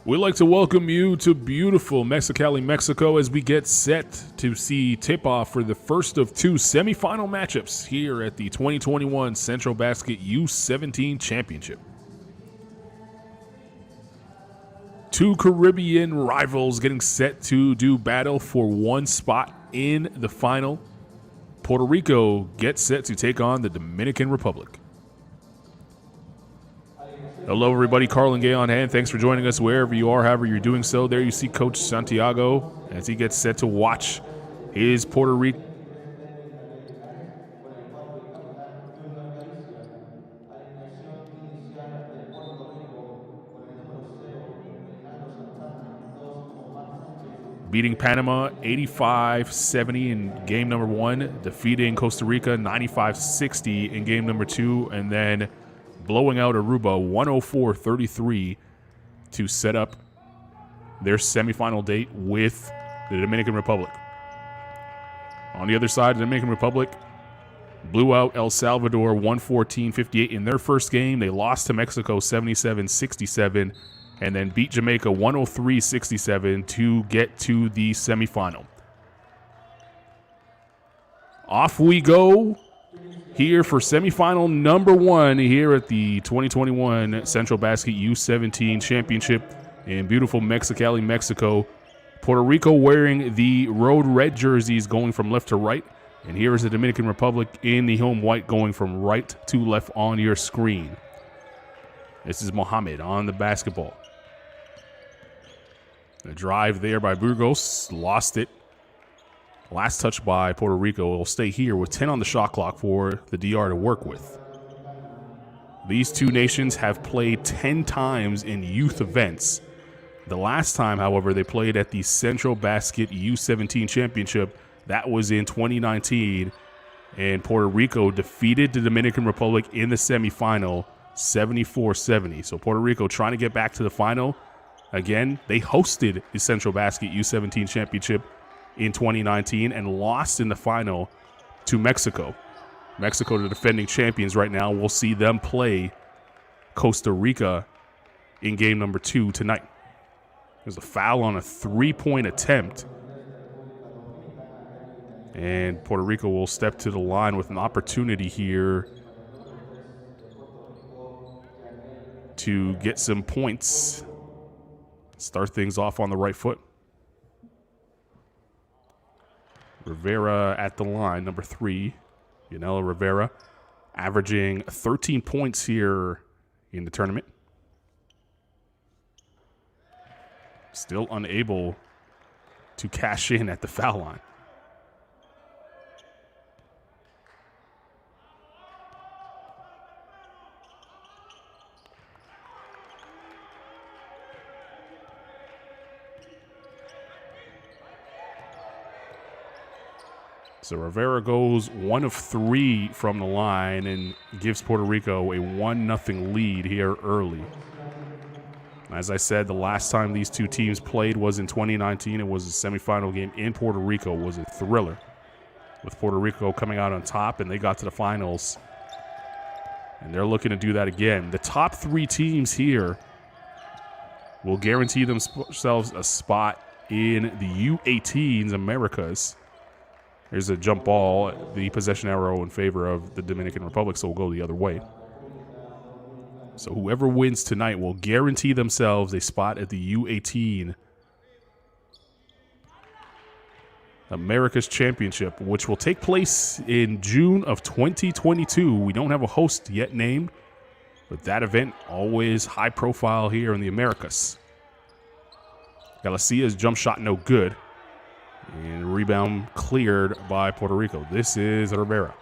We'd like to welcome you to beautiful Mexicali, Mexico, as we get set to see tip-off for the first of two semifinal matchups here at the 2021 Centrobasket U17 Championship. Two Caribbean rivals getting set to do battle for one spot in the final. Puerto Rico gets set to take on the Dominican Republic. Hello, everybody. Carl and Gay on hand. Thanks for joining us wherever you are, however you're doing so. There you see Coach Santiago as he gets set to watch his Puerto Rico. Beating Panama 85-70 in game number one, defeating Costa Rica 95-60 in game number two, and then blowing out Aruba 104-33 to set up their semifinal date with the Dominican Republic. On the other side, the Dominican Republic blew out El Salvador 114-58 in their first game. They lost to Mexico 77-67 and then beat Jamaica 103-67 to get to the semifinal. Off we go here for semifinal number one here at the 2021 Centrobasket U17 Championship in beautiful Mexicali, Mexico. Puerto Rico wearing the road red jerseys going from left to right. And here is the Dominican Republic in the home white going from right to left on your screen. This is Mohamed on the basketball. The drive there by Burgos, lost it. Last touch by Puerto Rico. Will stay here with 10 on the shot clock for the DR to work with. These two nations have played 10 times in youth events. The last time, however, they played at the Centrobasket U17 Championship. That was in 2019, and Puerto Rico defeated the Dominican Republic in the semifinal 74-70. So Puerto Rico trying to get back to the final. Again, they hosted the Centrobasket U17 Championship in 2019 and lost in the final to Mexico. Mexico, the defending champions right now. We'll see them play Costa Rica in game number 2 tonight. There's a foul on a three-point attempt. And Puerto Rico will step to the line with an opportunity here to get some points. Start things off on the right foot. Rivera at the line, number 3. Yanela Rivera averaging 13 points here in the tournament. Still unable to cash in at the foul line. So Rivera goes 1 of 3 from the line and gives Puerto Rico a 1-0 lead here early. As I said, the last time these two teams played was in 2019. It was a semifinal game in Puerto Rico. It was a thriller, with Puerto Rico coming out on top, and they got to the finals. And they're looking to do that again. The top 3 teams here will guarantee themselves a spot in the U18's Americas. There's a jump ball, the possession arrow in favor of the Dominican Republic, so we'll go the other way. So whoever wins tonight will guarantee themselves a spot at the U18 America's Championship, which will take place in June of 2022. We don't have a host yet named, but that event always high profile here in the Americas. Galicia's jump shot no good. And rebound cleared by Puerto Rico. This is Rivera.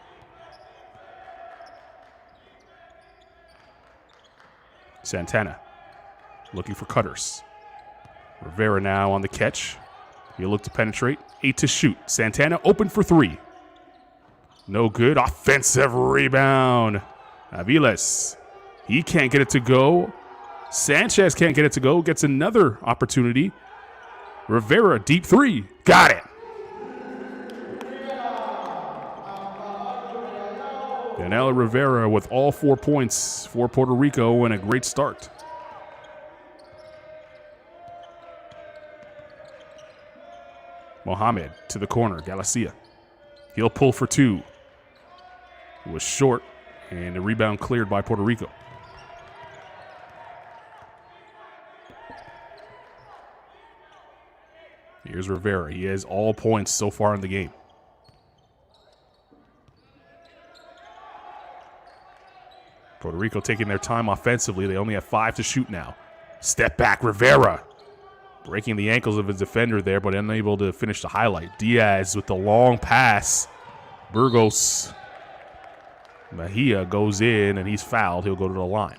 Santana looking for cutters. Rivera now on the catch. He'll look to penetrate. 8 to shoot. Santana open for 3. No good. Offensive rebound. Aviles. He can't get it to go. Sanchez can't get it to go. Gets another opportunity. Rivera, deep 3. Got it. Yanela Rivera with all 4 points for Puerto Rico and a great start. Mohamed to the corner. Galicia. He'll pull for 2. It was short, and the rebound cleared by Puerto Rico. Here's Rivera. He has all points so far in the game. Puerto Rico taking their time offensively. They only have 5 to shoot now. Step back, Rivera. Breaking the ankles of his defender there, but unable to finish the highlight. Diaz with the long pass. Burgos. Mejia goes in, and he's fouled. He'll go to the line.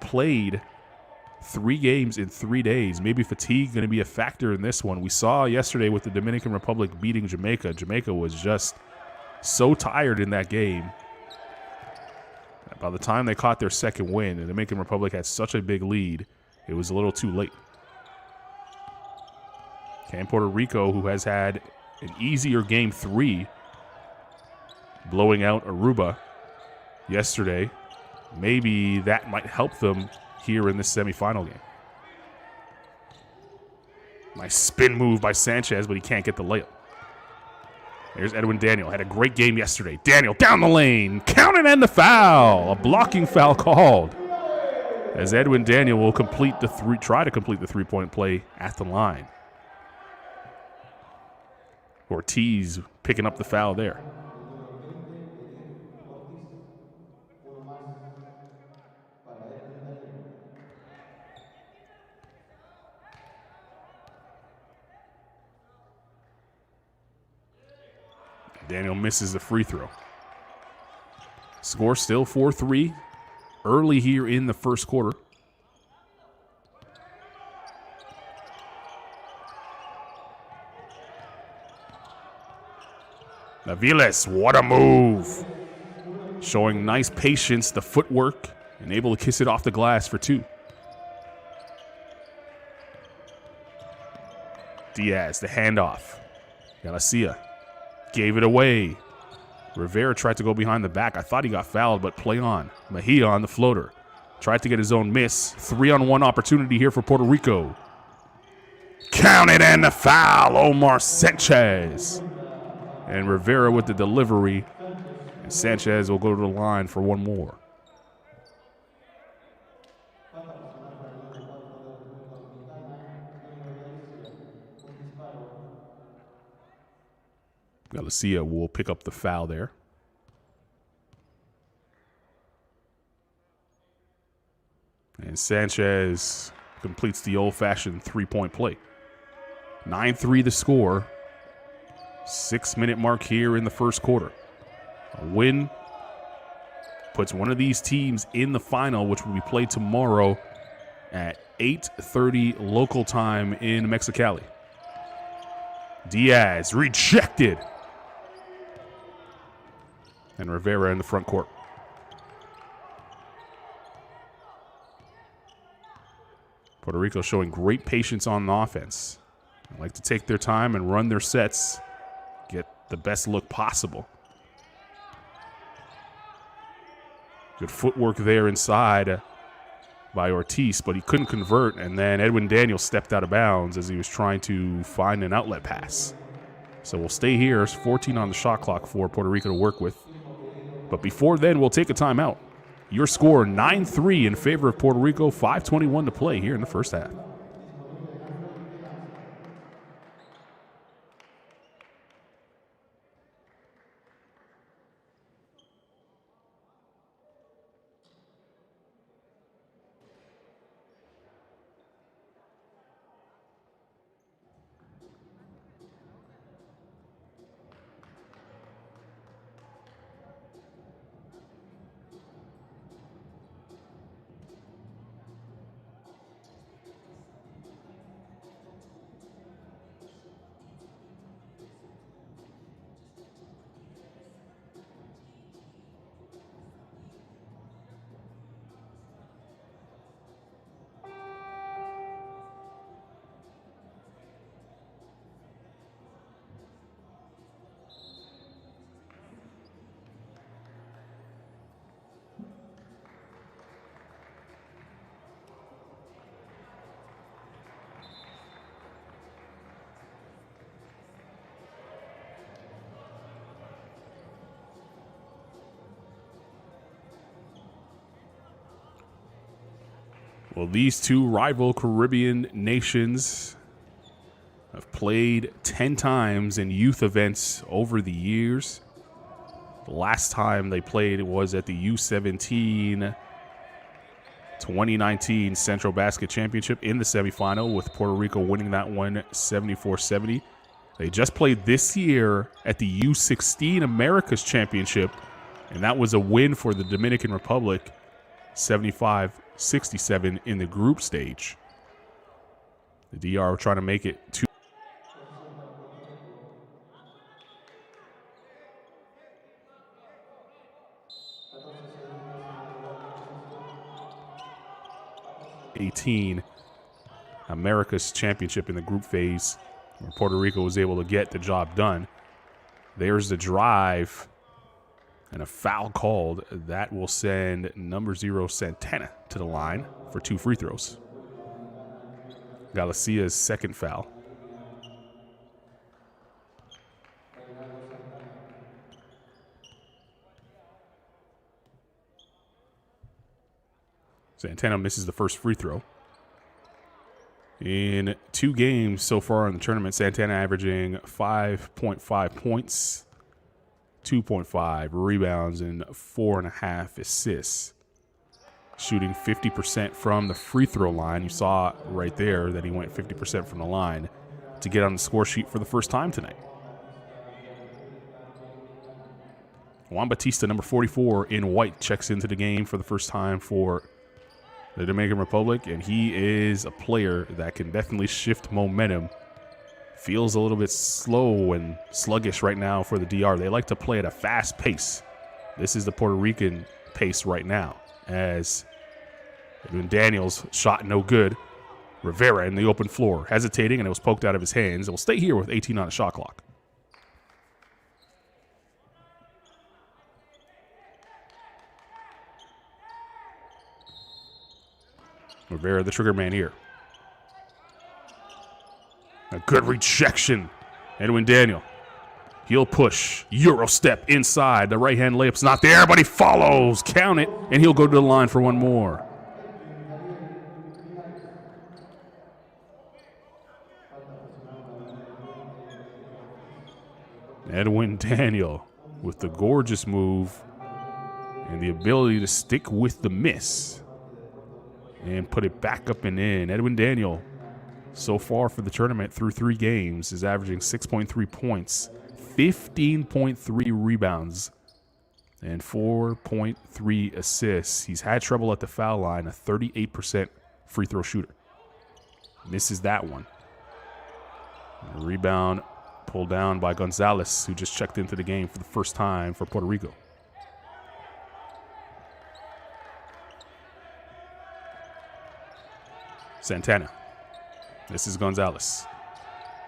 Played 3 games in 3 days. Maybe fatigue going to be a factor in this one. We saw yesterday with the Dominican Republic beating Jamaica. Jamaica was just so tired in that game. By the time they caught their second win, the Dominican Republic had such a big lead, it was a little too late. Can Puerto Rico, who has had an easier game 3, blowing out Aruba yesterday, maybe that might help them here in this semifinal game. Nice spin move by Sanchez, but he can't get the layup. There's Edwin Daniel. Had a great game yesterday. Daniel down the lane. Counted and the foul. A blocking foul called. As Edwin Daniel will try to complete the three-point play at the line. Ortiz picking up the foul there. Daniel misses the free throw. Score still 4-3 early here in the first quarter. Naviles, what a move. Showing nice patience, the footwork, and able to kiss it off the glass for two. Diaz, the handoff. Galicia gave it away. Rivera tried to go behind the back. I thought he got fouled, but play on. Mejia on the floater. Tried to get his own miss. 3-on-1 opportunity here for Puerto Rico. Counted and the foul, Omar Sanchez. And Rivera with the delivery. And Sanchez will go to the line for one more. Galicia will pick up the foul there. And Sanchez completes the old-fashioned three-point play. 9-3 the score. 6-minute mark here in the first quarter. A win puts one of these teams in the final, which will be played tomorrow at 8:30 local time in Mexicali. Diaz rejected. And Rivera in the front court. Puerto Rico showing great patience on the offense. They like to take their time and run their sets, get the best look possible. Good footwork there inside by Ortiz, but he couldn't convert, and then Edwin Daniels stepped out of bounds as he was trying to find an outlet pass. So we'll stay here. It's 14 on the shot clock for Puerto Rico to work with. But before then, we'll take a timeout. Your score, 9-3 in favor of Puerto Rico, 5:21 to play here in the first half. Well, these two rival Caribbean nations have played 10 times in youth events over the years. The last time they played was at the U17 2019 Centrobasket Championship in the semifinal, with Puerto Rico winning that one 74-70. They just played this year at the U16 Americas Championship, and that was a win for the Dominican Republic, 75-67 in the group stage. The DR trying to make it to 18 America's Championship in the group phase, where Puerto Rico was able to get the job done. There's the drive and a foul called. That will send number 0 Santana to the line for 2 free throws. Galicia's second foul. Santana misses the first free throw. In 2 games so far in the tournament, Santana averaging 5.5 points, 2.5 rebounds, and 4.5 assists. Shooting 50% from the free throw line. You saw right there that he went 50% from the line to get on the score sheet for the first time tonight. Juan Batista, number 44 in white, checks into the game for the first time for the Dominican Republic, and he is a player that can definitely shift momentum. Feels a little bit slow and sluggish right now for the DR. They like to play at a fast pace. This is the Puerto Rican pace right now, as Edwin Daniels shot no good. Rivera in the open floor, hesitating, and it was poked out of his hands. It will stay here with 18 on the shot clock. Rivera, the trigger man here. A good rejection. Edwin Daniel. He'll push. Euro step inside. The right-hand layup's not there, but he follows. Count it, and he'll go to the line for one more. Edwin Daniel with the gorgeous move and the ability to stick with the miss and put it back up and in. Edwin Daniel, so far for the tournament through 3 games, is averaging 6.3 points, 15.3 rebounds, and 4.3 assists. He's had trouble at the foul line, a 38% free throw shooter. Misses that one. And a rebound pulled down by Gonzalez, who just checked into the game for the first time for Puerto Rico. Santana. This is Gonzalez.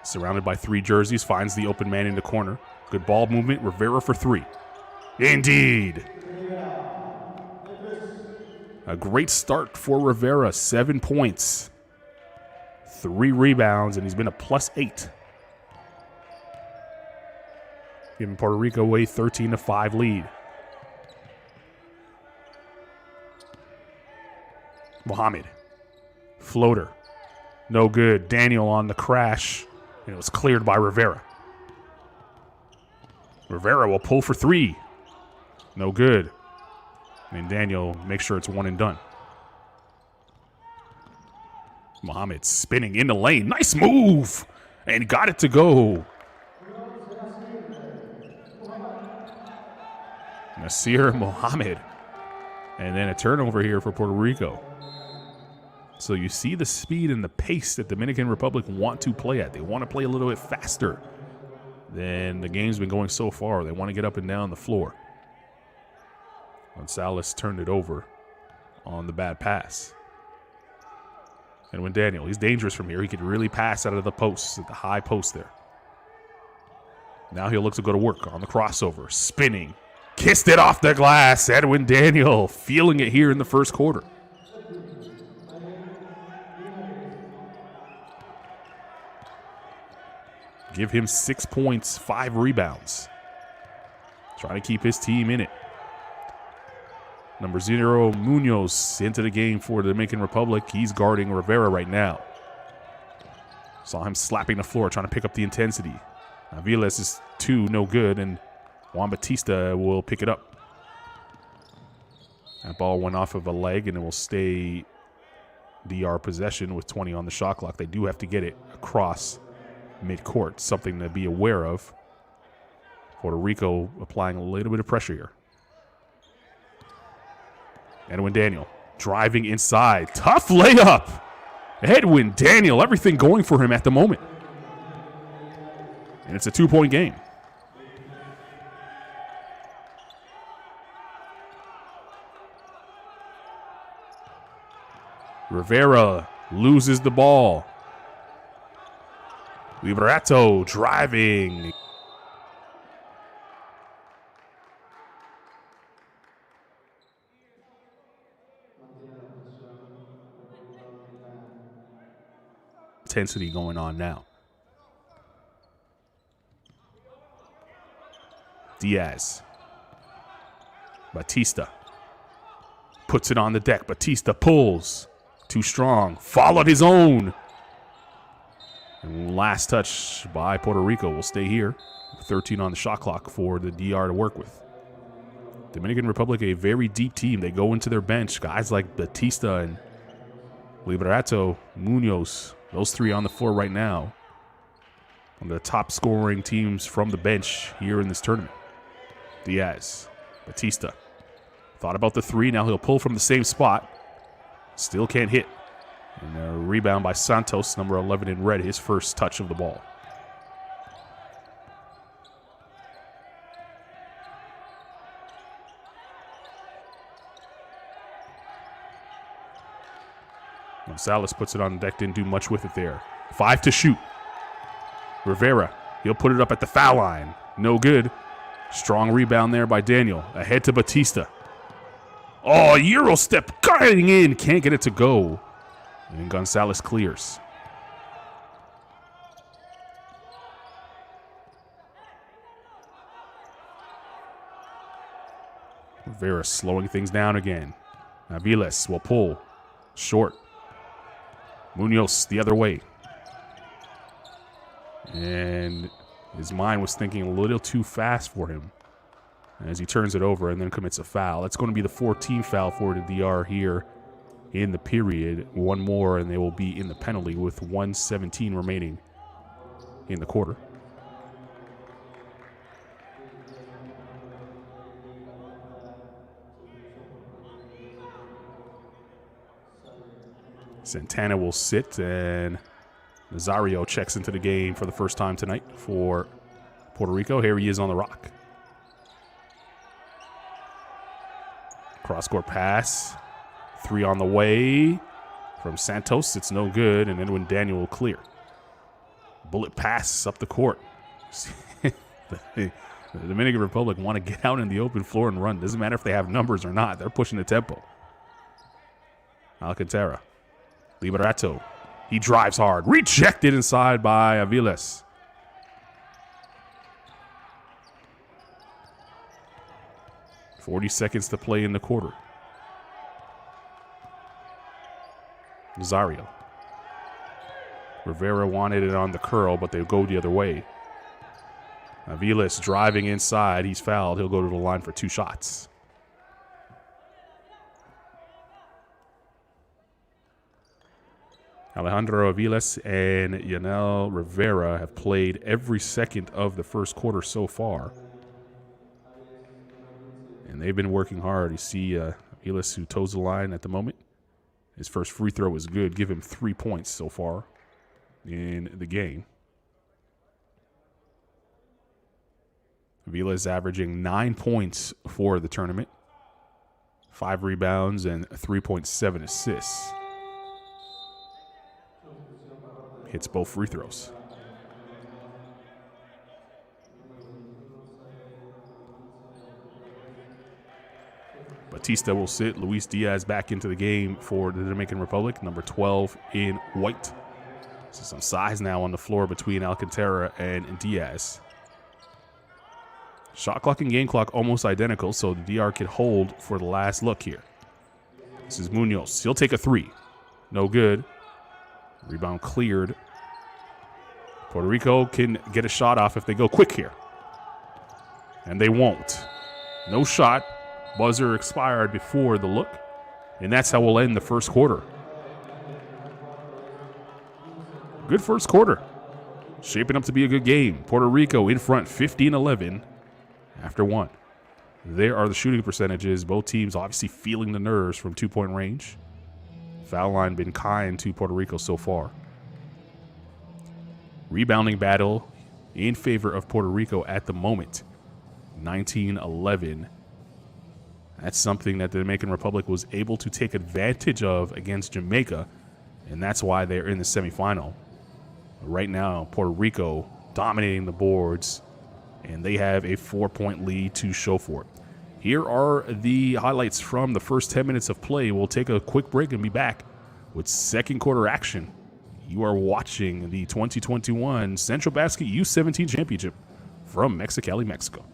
Surrounded by 3 jerseys, finds the open man in the corner. Good ball movement. Rivera for 3. Indeed. A great start for Rivera. 7 points, 3 rebounds, and he's been a +8. Giving Puerto Rico a 13-5 lead. Mohammed. Floater. No good. Daniel on the crash. And it was cleared by Rivera. Rivera will pull for 3. No good. And Daniel makes sure it's one and done. Mohammed spinning in the lane. Nice move. And got it to go. Nasir Mohammed. And then a turnover here for Puerto Rico. So you see the speed and the pace that Dominican Republic want to play at. They want to play a little bit faster than the game's been going so far. They want to get up and down the floor. Gonzalez turned it over on the bad pass. And when Daniel, he's dangerous from here. He could really pass out of the post, at the high post there. Now he'll look to go to work on the crossover. Spinning. Kissed it off the glass. Edwin Daniel feeling it here in the first quarter. Give him 6 points, 5 rebounds. Trying to keep his team in it. Number 0, Munoz, into the game for the Dominican Republic. He's guarding Rivera right now. Saw him slapping the floor, trying to pick up the intensity. Aviles is 2, no good, and Juan Batista will pick it up. That ball went off of a leg, and it will stay DR possession with 20 on the shot clock. They do have to get it across midcourt, something to be aware of. Puerto Rico applying a little bit of pressure here. Edwin Daniel driving inside. Tough layup. Edwin Daniel, everything going for him at the moment. And it's a 2-point game. Rivera loses the ball. Liberato driving. Intensity going on now. Diaz. Batista puts it on the deck. Batista pulls. Too strong. Followed his own. And last touch by Puerto Rico will stay here. 13 on the shot clock for the DR to work with. Dominican Republic, a very deep team. They go into their bench. Guys like Batista and Liberato, Munoz, those three on the floor right now. One of the top scoring teams from the bench here in this tournament. Diaz, Batista. Thought about the three. Now he'll pull from the same spot. Still can't hit. And a rebound by Santos, number 11 in red, his first touch of the ball. Gonzalez puts it on deck, didn't do much with it there. 5 to shoot. Rivera, he'll put it up at the foul line. No good. Strong rebound there by Daniel. Ahead to Batista. Oh, Euro step, guiding in. Can't get it to go. And Gonzalez clears. Rivera slowing things down again. Aviles will pull. Short. Munoz the other way. And his mind was thinking a little too fast for him as he turns it over and then commits a foul. That's going to be the 14th foul for the DR here in the period. One more and they will be in the penalty with 1:17 remaining in the quarter. Santana will sit, and Nazario checks into the game for the first time tonight for Puerto Rico. Here he is on the rock. Cross-court pass. 3 on the way from Santos. It's no good, and Edwin Daniel will clear. Bullet pass up the court. The Dominican Republic want to get out in the open floor and run. Doesn't matter if they have numbers or not. They're pushing the tempo. Alcantara. Liberato. He drives hard. Rejected inside by Aviles. .40 seconds to play in the quarter. Nazario. Rivera wanted it on the curl, but they go the other way. Aviles driving inside. He's fouled. He'll go to the line for 2 shots. Alejandro Aviles and Yanel Rivera have played every second of the first quarter so far. And they've been working hard. You see Aviles, who toes the line at the moment. His first free throw is good. Give him 3 points so far in the game. Aviles averaging 9 points for the tournament. 5 rebounds and 3.7 assists. Hits both free throws. Batista will sit. Luis Diaz back into the game for the Dominican Republic, number 12 in white. So some size now on the floor between Alcantara and Diaz. Shot clock and game clock almost identical, so the DR can hold for the last look here. This is Munoz. He'll take a 3. No good. Rebound cleared. Puerto Rico can get a shot off if they go quick here. And they won't. No shot. Buzzer expired before the look. And that's how we'll end the first quarter. Good first quarter. Shaping up to be a good game. Puerto Rico in front 15-11 after 1. There are the shooting percentages. Both teams obviously feeling the nerves from 2-point range. Foul line been kind to Puerto Rico so far. Rebounding battle in favor of Puerto Rico at the moment. 19-11. That's something that the Dominican Republic was able to take advantage of against Jamaica, and that's why they're in the semifinal. Right now, Puerto Rico dominating the boards, and they have a 4-point lead to show for it. Here are the highlights from the first 10 minutes of play. We'll take a quick break and be back with second quarter action. You are watching the 2021 Centrobasket U17 Championship from Mexicali, Mexico.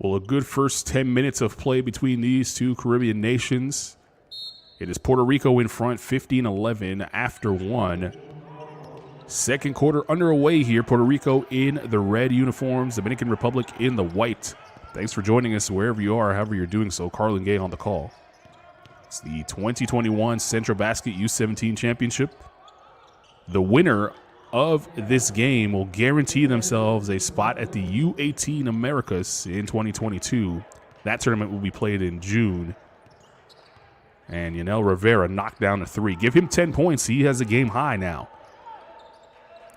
people. A good first 10 minutes of play between these two Caribbean nations. It is Puerto Rico in front, 15-11 after one. Second quarter underway here. Puerto Rico in the red uniforms, Dominican Republic in the white. Thanks for joining us wherever you are, however you're doing so. Carlin Gay on the call. It's the 2021 Centrobasket U17 Championship. The winner of this game will guarantee themselves a spot at the U18 Americas in 2022. That tournament will be played in June. And Yanel Rivera knocked down a three. Give him 10 points. He has a game high now.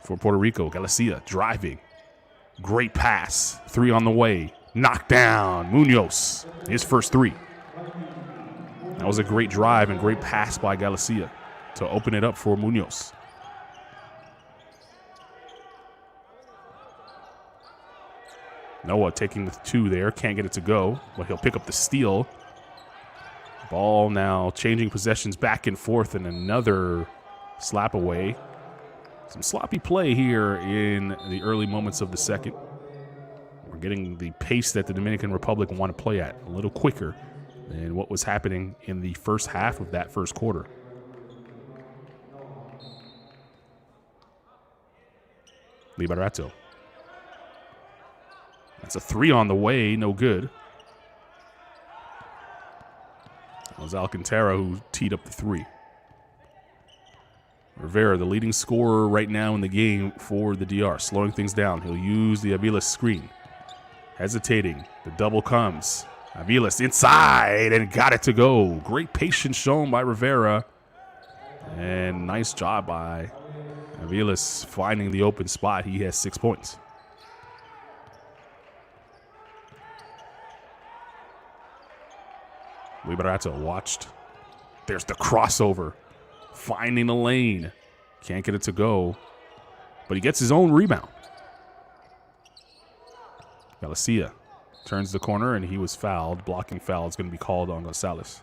For Puerto Rico, Galicia driving. Great pass. Three on the way. Knocked down. Munoz, his first three. That was a great drive and great pass by Galicia to open it up for Munoz. Noah taking the two there. Can't get it to go, but he'll pick up the steal. Ball now changing possessions back and forth, and another slap away. Some sloppy play here in the early moments of the second. We're getting the pace that the Dominican Republic want to play at a little quicker than what was happening in the first half of that first quarter. Liberato. That's a three on the way, no good. It was Alcantara who teed up the three. Rivera, the leading scorer right now in the game for the DR, slowing things down. He'll use the Aviles screen. Hesitating. The double comes. Aviles inside and got it to go. Great patience shown by Rivera. And nice job by Aviles finding the open spot. He has 6 points. Liberato watched. There's the crossover. Finding a lane. Can't get it to go. But he gets his own rebound. Galicia turns the corner and he was fouled. Blocking foul is going to be called on Gonzalez.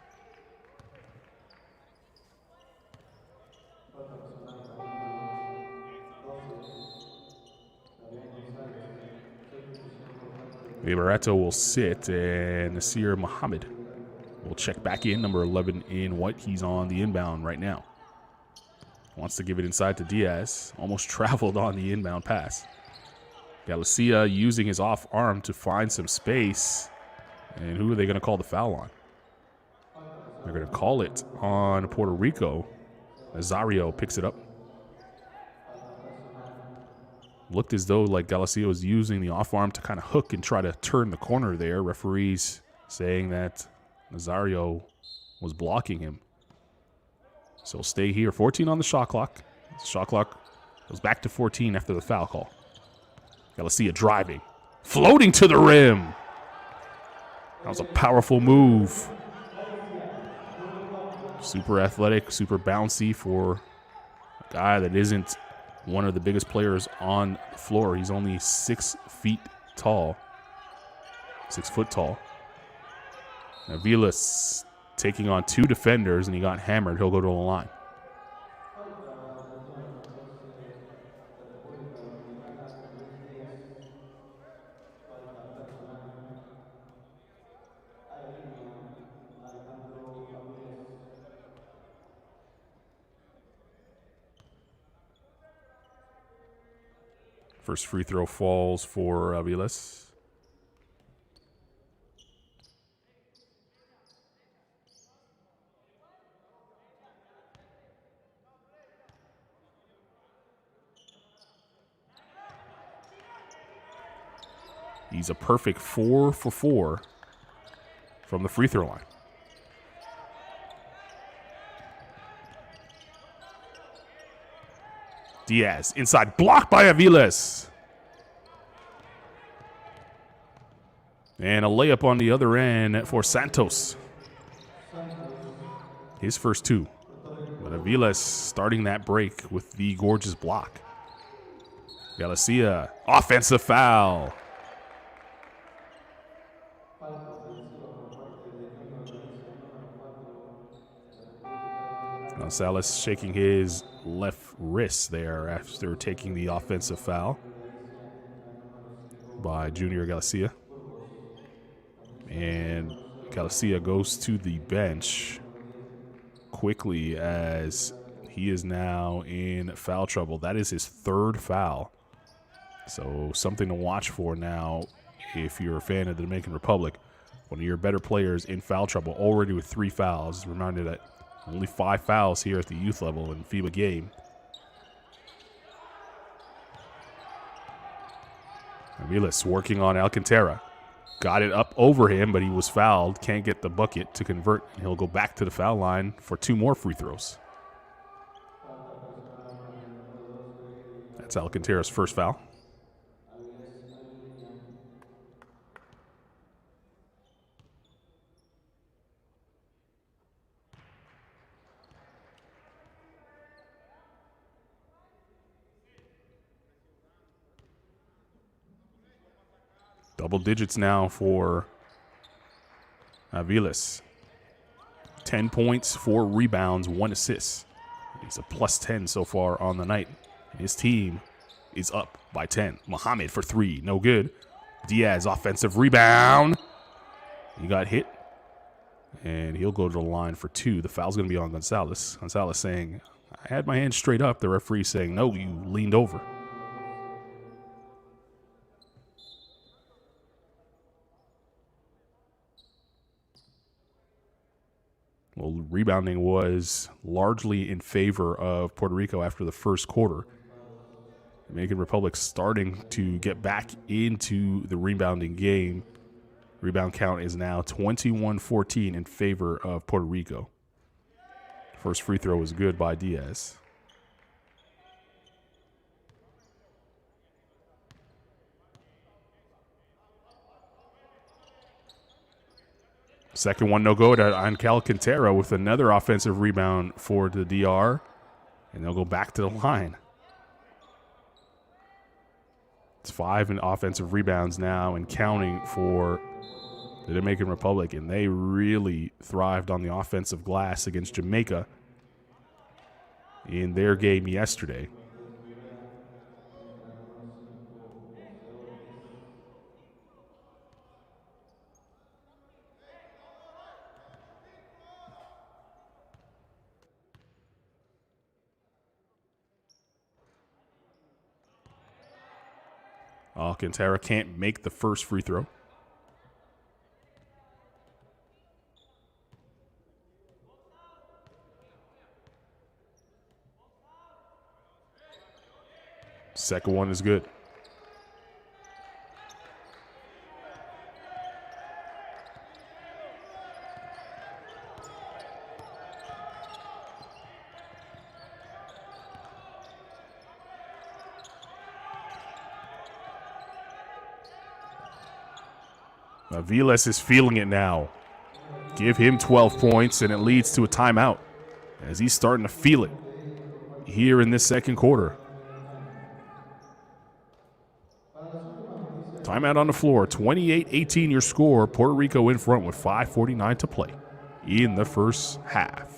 Liberato will sit and Nasir Muhammad will check back in, number 11 in white. He's on the inbound right now. Wants to give it inside to Diaz. Almost traveled on the inbound pass. Galicia using his off arm to find some space. And who are they going to call the foul on? They're going to call it on Puerto Rico. Nazario picks it up. Looked as though like Galicia was using the off arm to kind of hook and try to turn the corner there. Referees saying that Nazario was blocking him. So stay here. 14 on the shot clock. The shot clock goes back to 14 after the foul call. Galicia driving. Floating to the rim. That was a powerful move. Super athletic, super bouncy for a guy that isn't one of the biggest players on the floor. He's only 6 feet tall. 6 foot tall. Aviles taking on 2 defenders, and he got hammered. He'll go to the line. First free throw falls for Aviles. He's a perfect 4 for 4 from the free throw line. Diaz inside, blocked by Aviles. And a layup on the other end for Santos. His first 2. But Aviles starting that break with the gorgeous block. Galicia, offensive foul. Gonzalez shaking his left wrist there after taking the offensive foul by Junior Galicia. Galicia goes to the bench quickly as he is now in foul trouble. That is his 3rd foul. So something to watch for now if you're a fan of the Dominican Republic. One of your better players in foul trouble already with 3 fouls. Reminded that only 5 fouls here at the youth level in FIBA game. Aviles working on Alcantara. Got it up over him, but he was fouled. Can't get the bucket to convert. And he'll go back to the foul line for 2 more free throws. That's Alcantara's 1st foul. Double digits now for Aviles. 10 points, 4 rebounds, 1 assist. He's a +10 so far on the night. His team is up by 10. Muhammad for 3, no good. Diaz, offensive rebound. He got hit, and he'll go to the line for 2. The foul's going to be on Gonzalez. Gonzalez saying, I had my hand straight up. The referee saying, no, you leaned over. Well, rebounding was largely in favor of Puerto Rico after the 1st quarter. Dominican Republic starting to get back into the rebounding game. Rebound count is now 21-14 in favor of Puerto Rico. First free throw was good by Diaz. Second one, no good on Alcantara with another offensive rebound for the DR. And they'll go back to the line. It's 5 in offensive rebounds now and counting for the Dominican Republic. And they really thrived on the offensive glass against Jamaica in their game yesterday. Alcantara can't make the first free throw. Second one is good. Aviles is feeling it now. Give him 12 points, and it leads to a timeout as he's starting to feel it here in this second quarter. Timeout on the floor. 28-18 your score. Puerto Rico in front with 5:49 to play in the first half.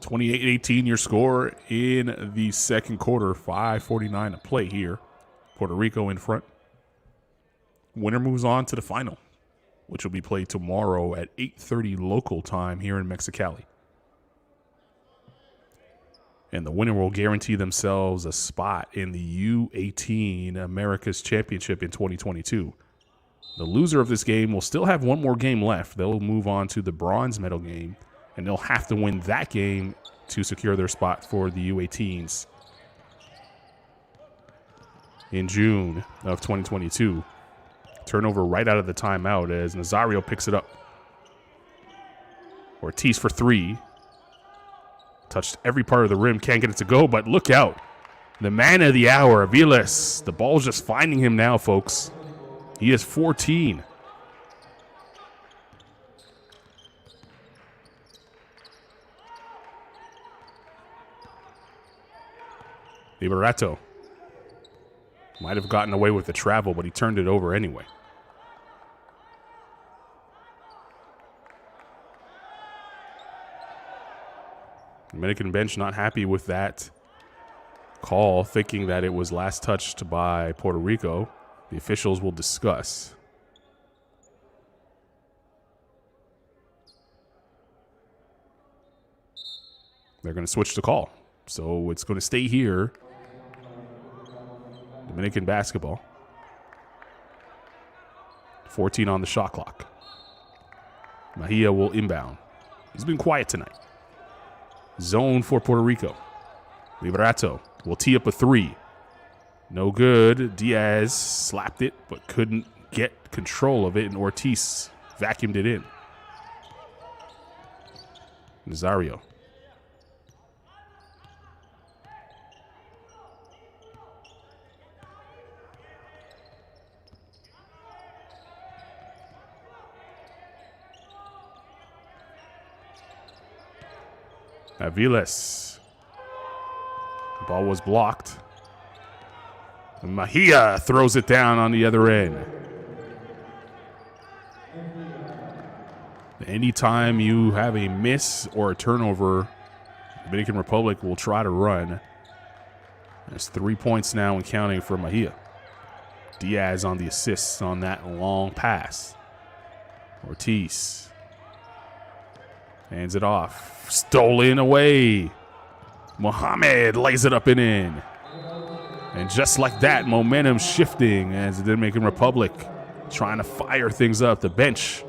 (28-18) your score in the second quarter. 5:49 to play here. Puerto Rico in front. Winner moves on to the final. which will be played tomorrow at 8:30 local time here in Mexicali. And the winner will guarantee themselves a spot in the U18 America's Championship in 2022. The loser of this game will still have one more game left. They'll move on to the bronze medal game, and they'll have to win that game to secure their spot for the U18s in June of 2022. Turnover right out of the timeout as Nazario picks it up. Ortiz for three. Touched every part of the rim, can't get it to go, but look out. The man of the hour, Aviles. The ball's just finding him now, folks. He is 14. Liberato might have gotten away with the travel, but he turned it over anyway. Dominican bench not happy with that call, thinking that it was last touched by Puerto Rico. The officials will discuss. They're going to switch the call. So it's going to stay here. Dominican basketball. 14 on the shot clock. Mejia will inbound. He's been quiet tonight. Zone for Puerto Rico. Liberato will tee up a three. No good. Diaz slapped it, but couldn't get control of it, and Ortiz vacuumed it in. Nazario. Aviles. The ball was blocked. And Mejia throws it down on the other end. Anytime you have a miss or a turnover, Dominican Republic will try to run. There's 3 points now and counting for Mejia. Diaz on the assists on that long pass. Ortiz hands it off. Stolen away. Mohamed lays it up and in. And just like that, momentum shifting as the Dominican Republic trying to fire things up. The bench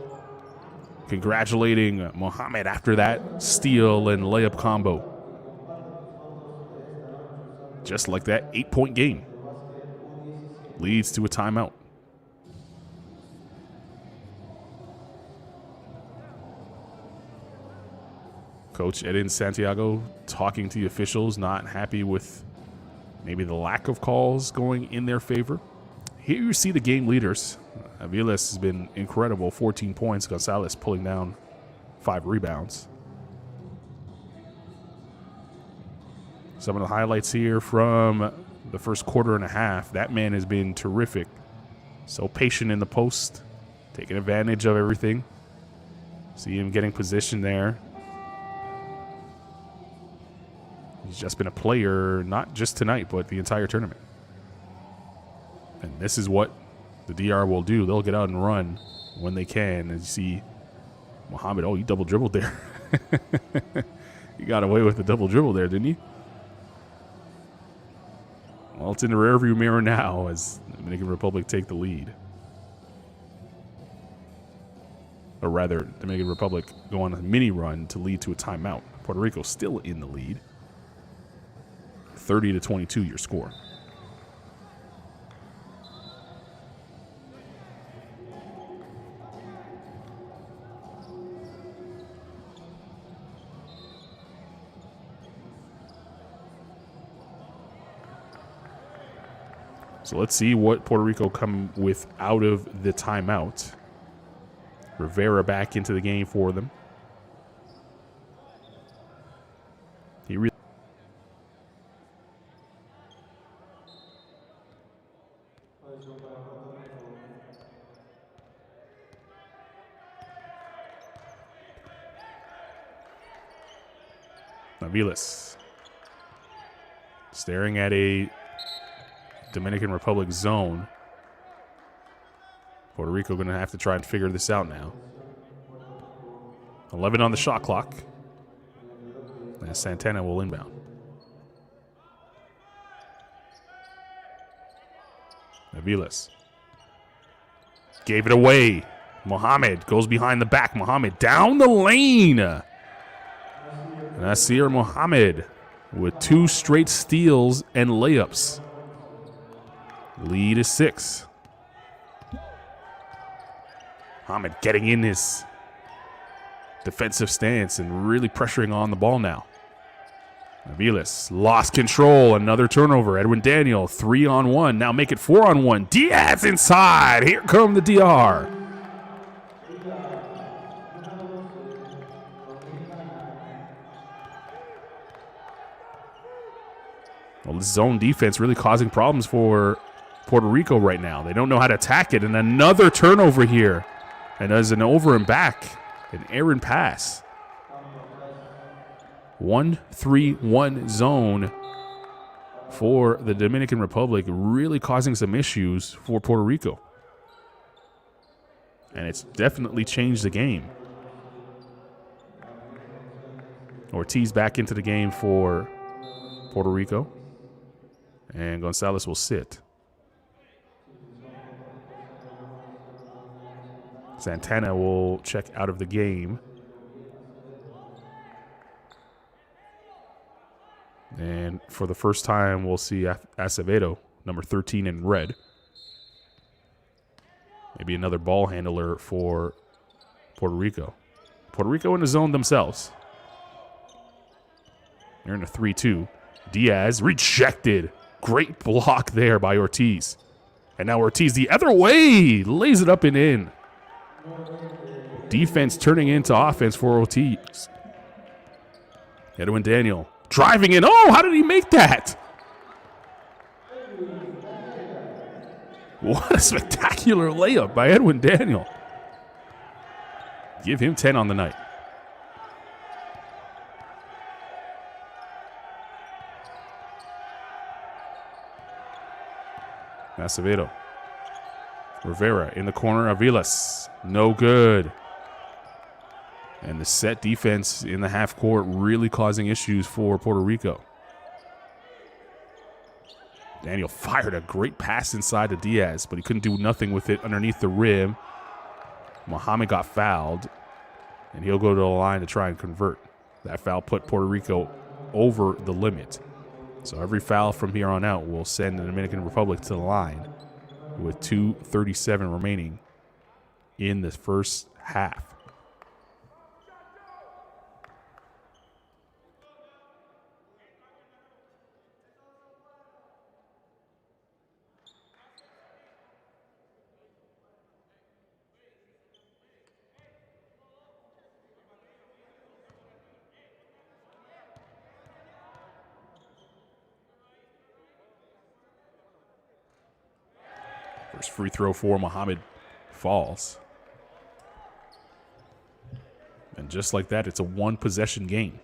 congratulating Mohamed after that steal and layup combo. Just like that, 8-point game leads to a timeout. Coach Edin Santiago talking to the officials, not happy with maybe the lack of calls going in their favor. Here you see the game leaders. Aviles has been incredible, 14 points. Gonzalez pulling down 5 rebounds. Some of the highlights here from the first quarter and a half. That man has been terrific. So patient in the post, taking advantage of everything. See him getting position there. He's just been a player, not just tonight, but the entire tournament. And this is what the DR will do. They'll get out and run when they can. As you see, Mohamed, oh, he double dribbled there. He got away with the double dribble there, didn't he? Well, it's in the rearview mirror now as the Dominican Republic take the lead. Or rather, Dominican Republic go on a mini run to lead to a timeout. Puerto Rico still in the lead. 30-22 your score. So let's see what Puerto Rico come with out of the timeout. Rivera back into the game for them. He really Aviles staring at a Dominican Republic zone. Puerto Rico going to have to try and figure this out now. 11 on the shot clock. And Santana will inbound. Aviles. Gave it away. Mohamed goes behind the back. Mohamed down the lane. Nasir Mohamed with 2 straight steals and layups. Lead is 6. Mohamed getting in his defensive stance and really pressuring on the ball now. Aviles lost control. Another turnover. Edwin Daniel 3-on-1. Now make it 4-on-1. Diaz inside. Here come the DR. Well, this zone defense really causing problems for Puerto Rico right now. They don't know how to attack it. And another turnover here. And as an over and back, an errant pass. 1-3-1 zone for the Dominican Republic, really causing some issues for Puerto Rico. And it's definitely changed the game. Ortiz back into the game for Puerto Rico. And Gonzalez will sit. Santana will check out of the game. And for the first time, we'll see Acevedo, number 13 in red. Maybe another ball handler for Puerto Rico. Puerto Rico in the zone themselves. They're in a 3-2. Diaz rejected. Great block there by Ortiz. And now Ortiz the other way. Lays it up and in. Defense turning into offense for Ortiz. Edwin Daniel driving in. Oh, how did he make that? What a spectacular layup by Edwin Daniel. Give him 10 on the night. Acevedo. Rivera in the corner. Aviles. No good. And the set defense in the half court really causing issues for Puerto Rico. Daniel fired a great pass inside to Diaz, but he couldn't do nothing with it underneath the rim. Mohamed got fouled, and he'll go to the line to try and convert. That foul put Puerto Rico over the limit. So every foul from here on out will send the Dominican Republic to the line with 2:37 remaining in the first half. First free throw for Mohamed falls. And just like that, it's a one-possession game.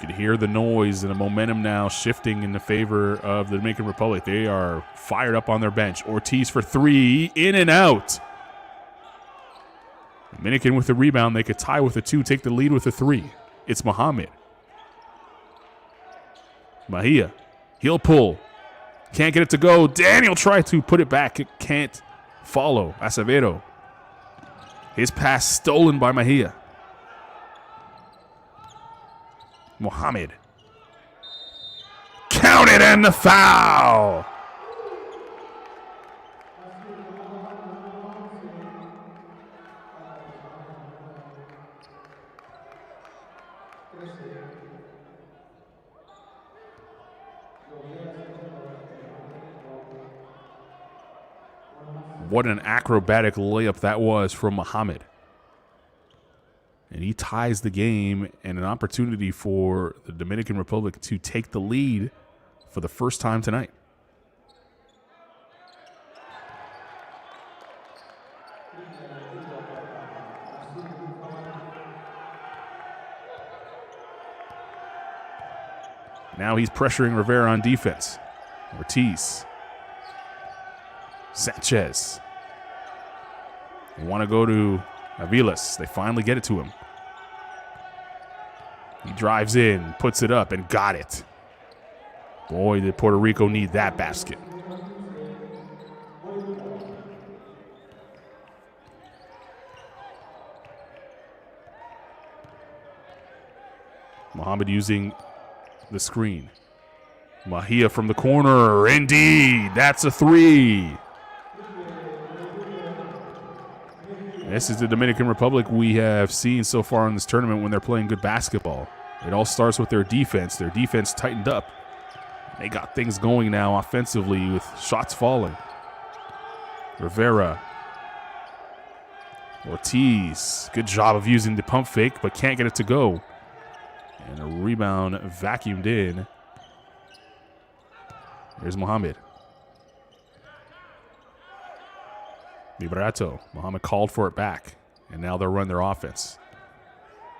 You can hear the noise and the momentum now shifting in the favor of the Dominican Republic. They are fired up on their bench. Ortiz for 3, in and out. Dominican with the rebound. They could tie with a 2, take the lead with a 3. It's Mohamed. Mahia. He'll pull. Can't get it to go. Daniel tried to put it back. It can't follow. Acevedo. His pass stolen by Mahia. Mohamed. Counted and the foul. What an acrobatic layup that was from Mohamed. And he ties the game and an opportunity for the Dominican Republic to take the lead for the first time tonight. Now he's pressuring Rivera on defense. Ortiz. Sanchez. They want to go to Aviles. They finally get it to him. He drives in, puts it up, and got it. Boy, did Puerto Rico need that basket. Muhammad using the screen. Mejia from the corner. Indeed, that's a three. This is the Dominican Republic we have seen so far in this tournament when they're playing good basketball. It all starts with their defense. Their defense tightened up. They got things going now offensively with shots falling. Rivera. Ortiz. Good job of using the pump fake, but can't get it to go. And a rebound vacuumed in. Here's Muhammad. Liberato. Muhammad called for it back. And now they'll run their offense.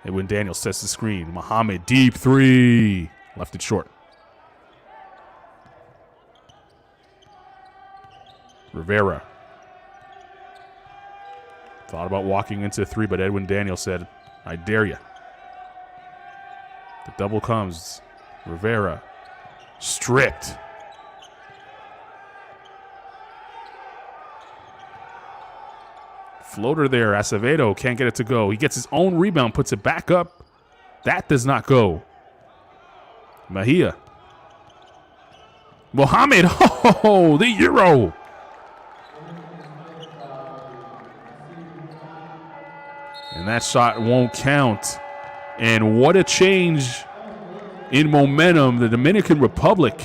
Edwin Daniels sets the screen. Muhammad, deep three. Left it short. Rivera. Thought about walking into three, but Edwin Daniels said, I dare you. The double comes. Rivera. Stripped. Floater there. Acevedo can't get it to go. He gets his own rebound, puts it back up. That does not go. Mejia. Mohamed. Oh, the Euro. And that shot won't count. And what a change in momentum. The Dominican Republic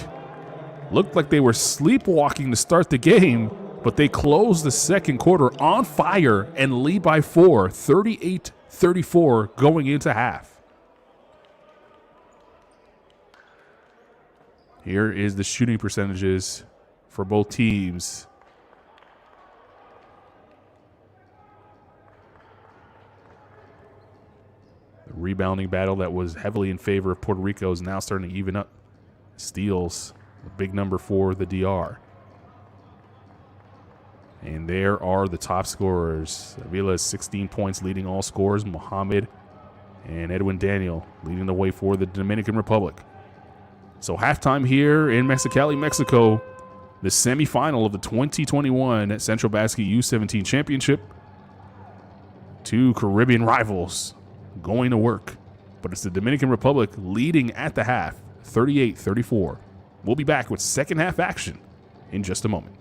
looked like they were sleepwalking to start the game, but they closed the second quarter on fire and lead by 4, 38-34 going into half. Here is the shooting percentages for both teams. The rebounding battle that was heavily in favor of Puerto Rico is now starting to even up. Steals, a big number for the DR. And there are the top scorers. Avila 16 points leading all scorers. Muhammad and Edwin Daniel leading the way for the Dominican Republic. So halftime here in Mexicali, Mexico. The semifinal of the 2021 Centrobasket U17 Championship. Two Caribbean rivals going to work. But it's the Dominican Republic leading at the half, 38-34. We'll be back with second half action in just a moment.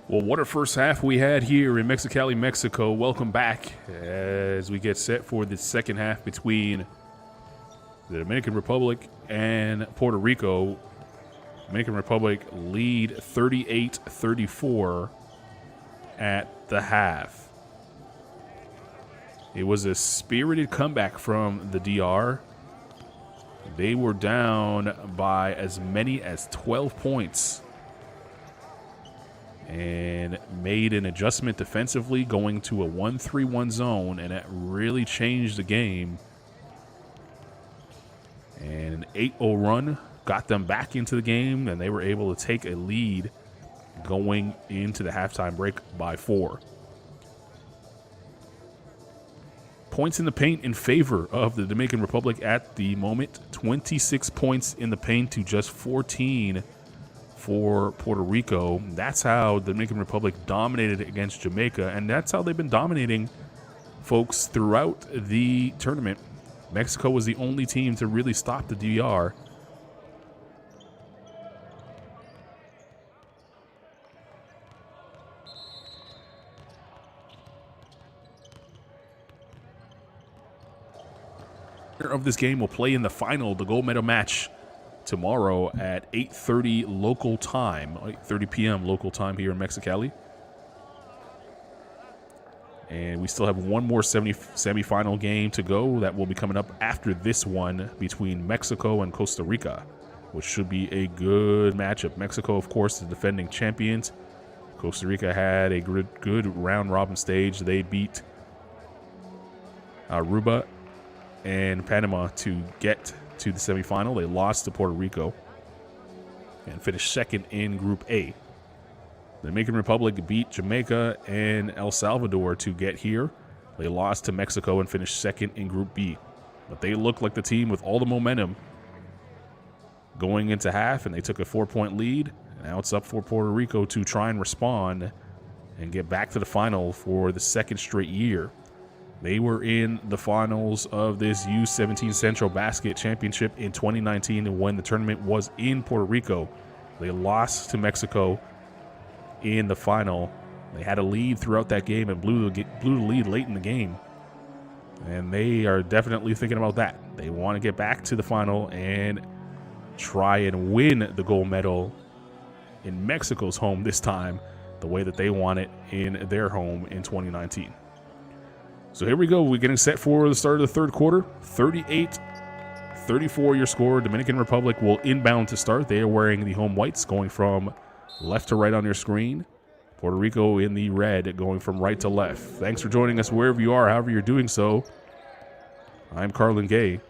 Well, what a first half we had here in Mexicali, Mexico. Welcome back as we get set for the second half between the Dominican Republic and Puerto Rico. Dominican Republic lead 38-34 at the half. It was a spirited comeback from the DR. They were down by as many as 12 points and made an adjustment defensively, going to a 1-3-1 zone, and that really changed the game. And an 8-0 run got them back into the game, and they were able to take a lead going into the halftime break by 4. Points in the paint in favor of the Dominican Republic at the moment. 26 points in the paint to just 14 for Puerto Rico. That's how the Dominican Republic dominated against Jamaica, and that's how they've been dominating folks throughout the tournament. Mexico was the only team to really stop the DR. Of this game will play in the final, the gold medal match, tomorrow at 8:30 local time, 8:30 p.m. local time here in Mexicali. And we still have one more semifinal game to go that will be coming up after this one between Mexico and Costa Rica, which should be a good matchup. Mexico, of course, the defending champions. Costa Rica had a good round-robin stage. They beat Aruba and Panama to get to the semifinal. They lost to Puerto Rico and finished second in Group A. The Dominican Republic beat Jamaica and El Salvador to get here. They lost to Mexico and finished second in Group B. But they look like the team with all the momentum going into half, and they took a 4-point lead. Now it's up for Puerto Rico to try and respond and get back to the final for the second straight year. They were in the finals of this U17 Centrobasket Championship in 2019 when the tournament was in Puerto Rico. They lost to Mexico in the final. They had a lead throughout that game and blew the lead late in the game. And they are definitely thinking about that. They want to get back to the final and try and win the gold medal in Mexico's home this time, the way that they won it in their home in 2019. So here we go. We're getting set for the start of the third quarter. 38-34 your score. Dominican Republic will inbound to start. They are wearing the home whites, going from left to right on your screen. Puerto Rico in the red, going from right to left. Thanks for joining us wherever you are, however you're doing so. I'm Carlin Gay.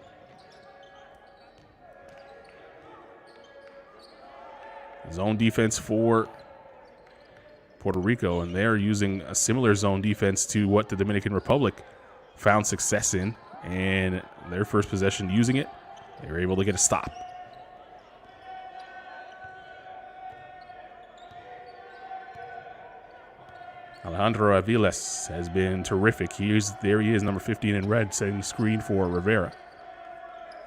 Zone defense for Puerto Rico, and they're using a similar zone defense to what the Dominican Republic found success in. And their first possession using it, they were able to get a stop. Alejandro Aviles has been terrific. There he is, number 15 in red, setting the screen for Rivera.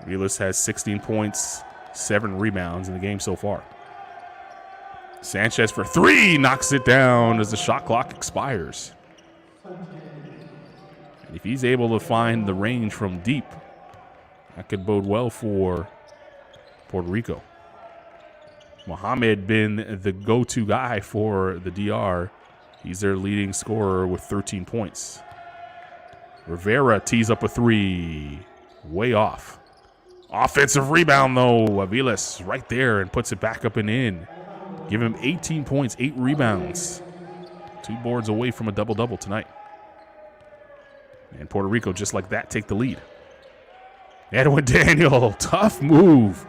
Aviles has 16 points, 7 rebounds in the game so far. Sanchez for 3, knocks it down as the shot clock expires. And if he's able to find the range from deep, that could bode well for Puerto Rico. Mohamed been the go-to guy for the DR. He's their leading scorer with 13 points. Rivera tees up a 3. Way off. Offensive rebound, though. Aviles right there and puts it back up and in. Give him 18 points, 8 rebounds. 2 boards away from a double-double tonight. And Puerto Rico, just like that, take the lead. Edwin Daniel, tough move.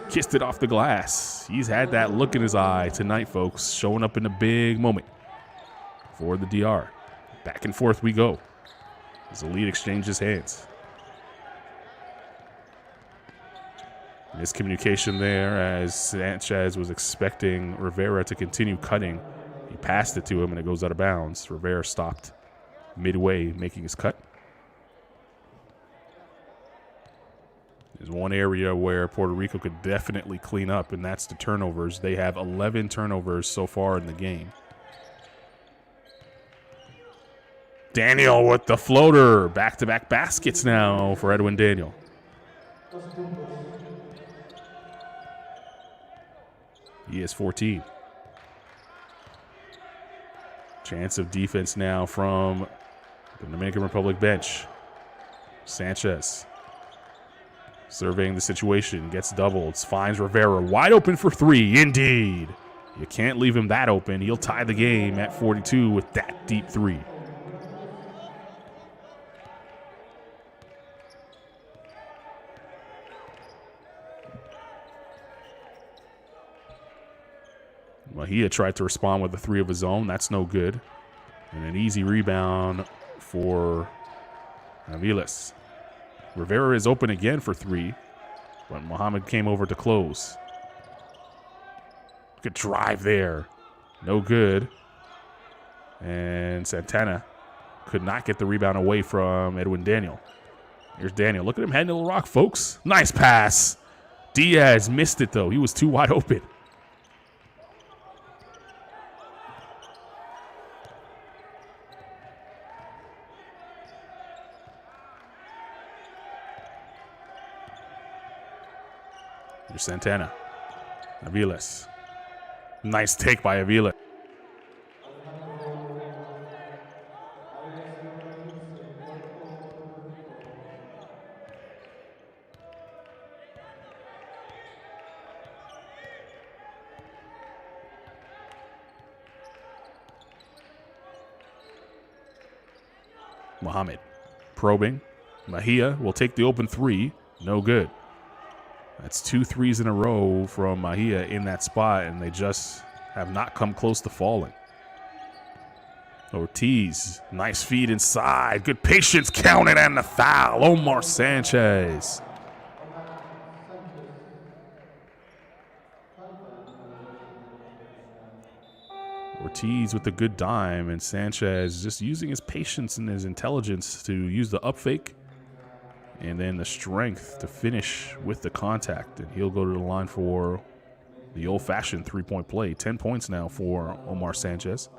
Kissed it off the glass. He's had that look in his eye tonight, folks. Showing up in a big moment for the DR. Back and forth we go as the lead exchanges hands. Miscommunication there as Sanchez was expecting Rivera to continue cutting. He passed it to him and it goes out of bounds. Rivera stopped midway making his cut. There's one area where Puerto Rico could definitely clean up, and that's the turnovers. They have 11 turnovers so far in the game. Daniel with the floater. Back-to-back baskets now for Edwin Daniel. He is 14. Chance of defense now from the Dominican Republic bench. Sanchez surveying the situation, gets doubled, finds Rivera wide open for 3. Indeed. You can't leave him that open. He'll tie the game at 42 with that deep 3. Mejia tried to respond with a 3 of his own. That's no good. And an easy rebound for Aviles. Rivera is open again for 3, but Mohamed came over to close. Good drive there. No good. And Santana could not get the rebound away from Edwin Daniel. Here's Daniel. Look at him heading to the rock, folks. Nice pass. Diaz missed it, though. He was too wide open. Here's Santana. Aviles. Nice take by Aviles. Mohamed probing. Mejia will take the open 3. No good. That's 2 threes in a row from Mejia in that spot, and they just have not come close to falling. Ortiz, nice feed inside. Good patience, counted, and the foul. Omar Sanchez. Ortiz with the good dime, and Sanchez just using his patience and his intelligence to use the up fake and then the strength to finish with the contact. And he'll go to the line for the old-fashioned three-point play. 10 points now for Omar Sanchez.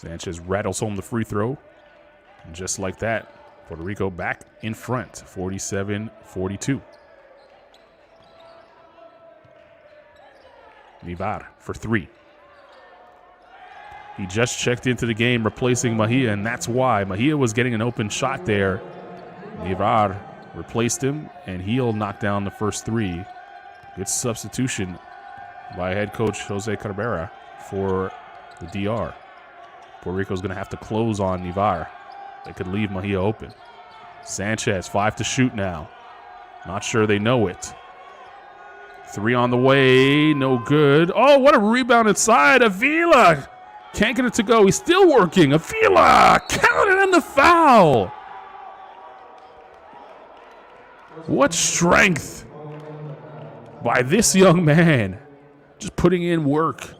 Sanchez rattles home the free throw. And just like that, Puerto Rico back in front, 47-42. Nivar for three. He just checked into the game replacing Mejia, and that's why. Mejia was getting an open shot there. Nivar replaced him, and he'll knock down the first three. Good substitution by head coach Jose Cabrera for the DR. Puerto Rico's going to have to close on Nivar. They could leave Mejia open. Sanchez, 5 to shoot now. Not sure they know it. 3 on the way, no good. Oh, what a rebound inside. Avila can't get it to go. He's still working. Avila counted on the foul. What strength by this young man. Just putting in work,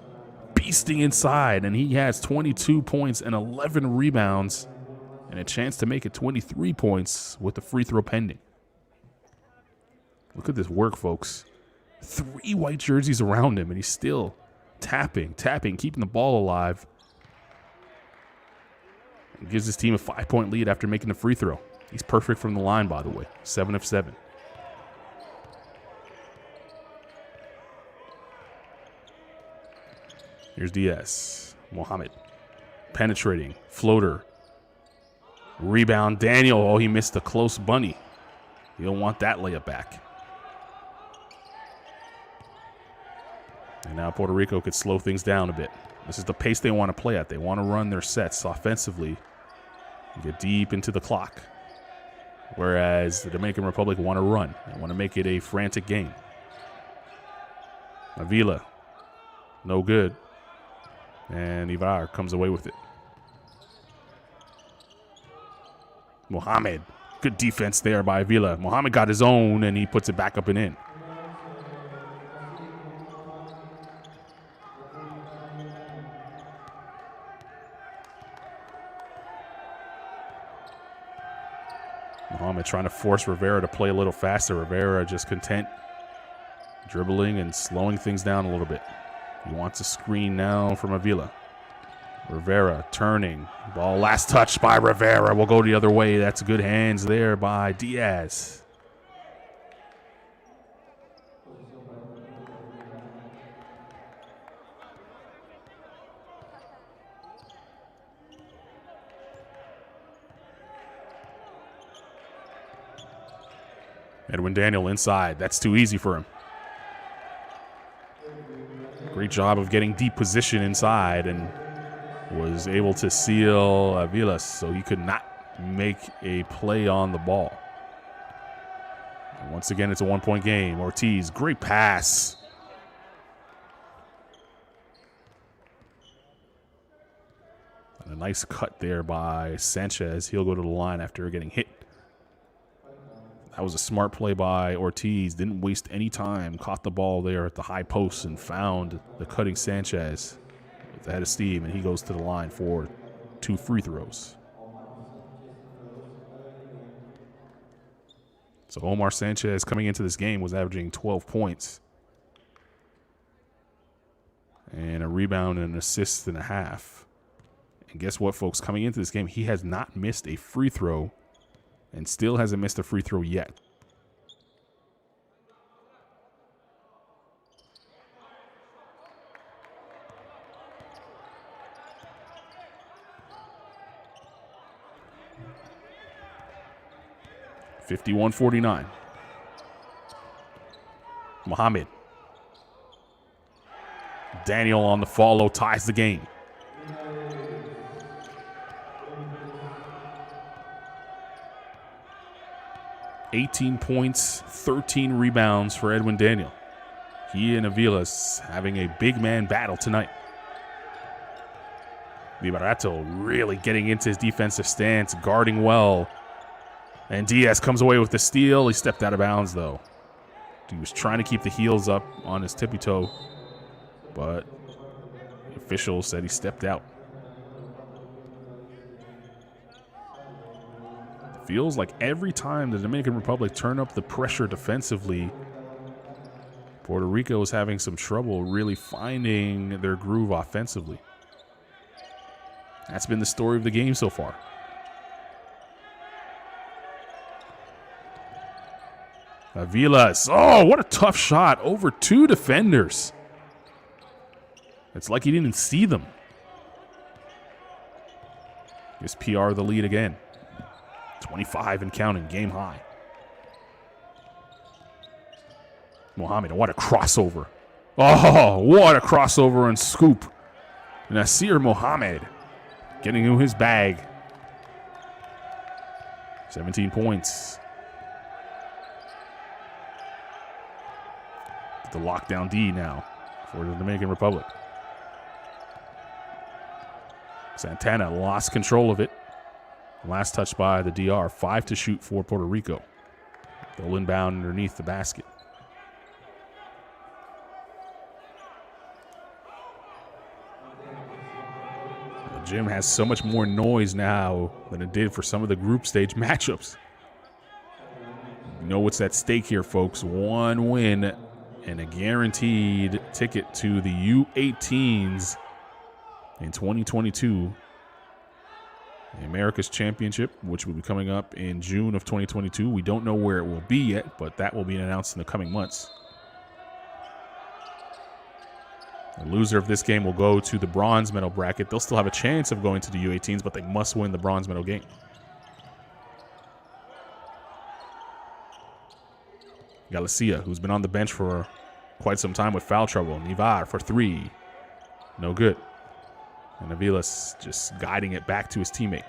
beasting inside, and he has 22 points and 11 rebounds and a chance to make it 23 points with the free throw pending. Look at this work, folks. 3 white jerseys around him, and he's still tapping, keeping the ball alive. He gives his team a 5-point lead after making the free throw. He's perfect from the line, by the way, 7 of 7. Here's Diaz. Mohammed penetrating, floater. Rebound, Daniel. Oh, he missed a close bunny. You don't want that layup back. And now Puerto Rico could slow things down a bit. This is the pace they want to play at. They want to run their sets offensively and get deep into the clock. Whereas the Dominican Republic want to run. They want to make it a frantic game. Avila, no good. And Ivar comes away with it. Mohammed, good defense there by Avila. Mohammed got his own, and he puts it back up and in. Mohammed trying to force Rivera to play a little faster. Rivera just content dribbling and slowing things down a little bit. He wants a screen now from Avila. Rivera turning. Ball last touch by Rivera. Will go the other way. That's good hands there by Diaz. Edwin Daniel inside. That's too easy for him. Great job of getting deep position inside and was able to seal Avila so he could not make a play on the ball. And once again, it's a 1-point game. Ortiz, great pass. And a nice cut there by Sanchez. He'll go to the line after getting hit. That was a smart play by Ortiz. Didn't waste any time. Caught the ball there at the high post and found the cutting Sanchez with the head of steam, and he goes to the line for 2 free throws. So Omar Sanchez coming into this game was averaging 12 points and a rebound and an assist and a half. And guess what, folks? Coming into this game, he has not missed a free throw and still hasn't missed a free throw yet. (51-49). Mohammed. Daniel on the follow ties the game. (18 points, 13 rebounds for Edwin Daniel. He and Avila's having a big man battle tonight. Liberato really getting into his defensive stance, guarding well. And Diaz comes away with the steal. He stepped out of bounds, though. He was trying to keep the heels up on his tippy toe, but the official said he stepped out. Feels like every time the Dominican Republic turn up the pressure defensively, Puerto Rico is having some trouble really finding their groove offensively. That's been the story of the game so far. Avilas. Oh, what a tough shot over 2 defenders. It's like he didn't see them. Gives PR the lead again. 25 and counting, game high. Mohammed, what a crossover. Oh, what a crossover and scoop. Nasir Mohammed getting into his bag. 17 points. The lockdown D now for the Dominican Republic. Santana lost control of it. Last touch by the DR. 5 to shoot for Puerto Rico. They'll inbound underneath the basket. The gym has so much more noise now than it did for some of the group stage matchups. You know what's at stake here, folks. 1 win and a guaranteed ticket to the U18s in 2022. The America's Championship, which will be coming up in June of 2022. We don't know where it will be yet, but that will be announced in the coming months. The loser of this game will go to the bronze medal bracket. They'll still have a chance of going to the U18s, but they must win the bronze medal game. Galicia, who's been on the bench for quite some time with foul trouble. Nivar for 3. No good. And Avilas just guiding it back to his teammate.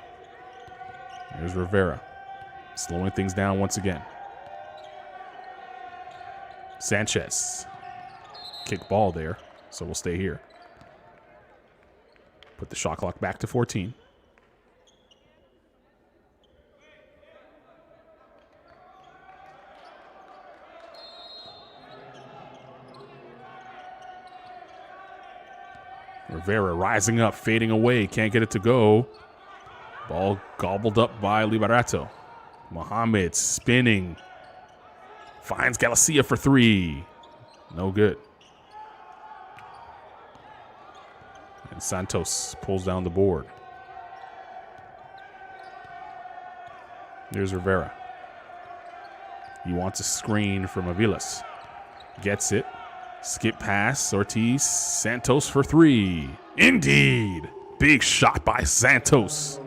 There's Rivera. Slowing things down once again. Sanchez. Kick ball there, so we'll stay here. Put the shot clock back to 14. Rivera rising up, fading away. Can't get it to go. Ball gobbled up by Liberato. Mohammed spinning. Finds Galicia for 3. No good. And Santos pulls down the board. There's Rivera. He wants a screen from Avilas. Gets it. Skip pass, Ortiz, Santos for 3. Indeed. Big shot by Santos.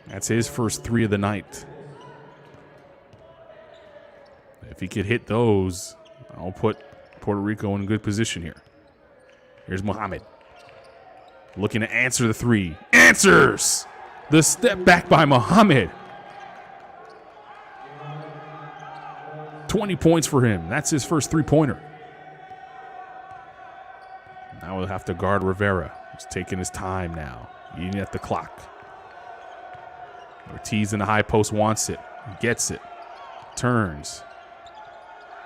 That's his first 3 of the night. If he could hit those, I'll put Puerto Rico in good position here. Here's Mohammed. Looking to answer the 3. Answers! The step back by Mohammed. 20 points for him. That's his first 3-pointer. Now we'll have to guard Rivera. He's taking his time now. Eating at the clock. Ortiz in the high post wants it. Gets it. Turns.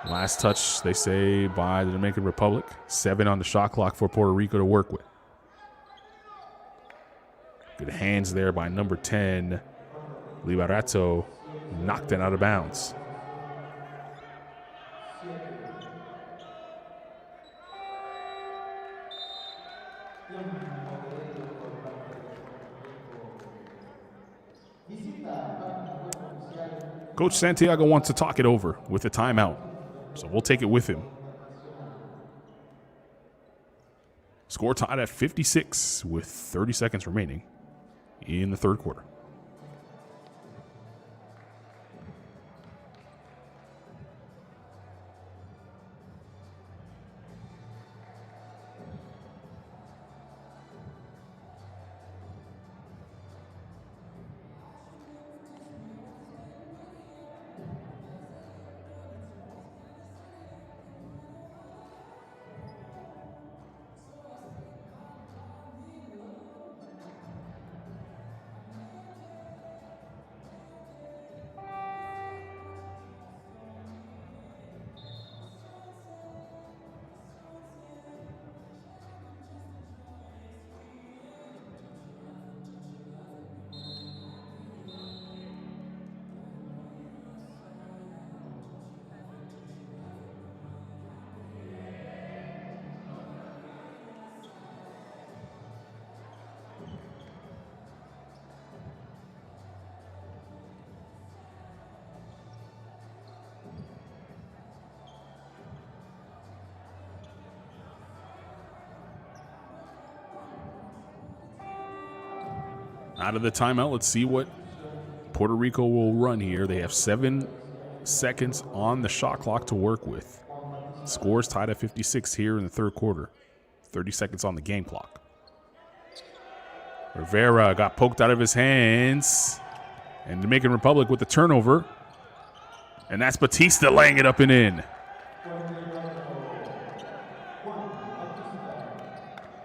Last touch, they say, by the Dominican Republic. 7 on the shot clock for Puerto Rico to work with. Good hands there by number 10. Liberato knocked it out of bounds. Coach Santiago wants to talk it over with a timeout, so we'll take it with him. Score tied at 56 with 30 seconds remaining in the third quarter. Out of the timeout, let's see what Puerto Rico will run here. They have 7 seconds on the shot clock to work with. Scores tied at 56 here in the third quarter. 30 seconds on the game clock. Rivera got poked out of his hands. And Dominican Republic with the turnover. And that's Batista laying it up and in.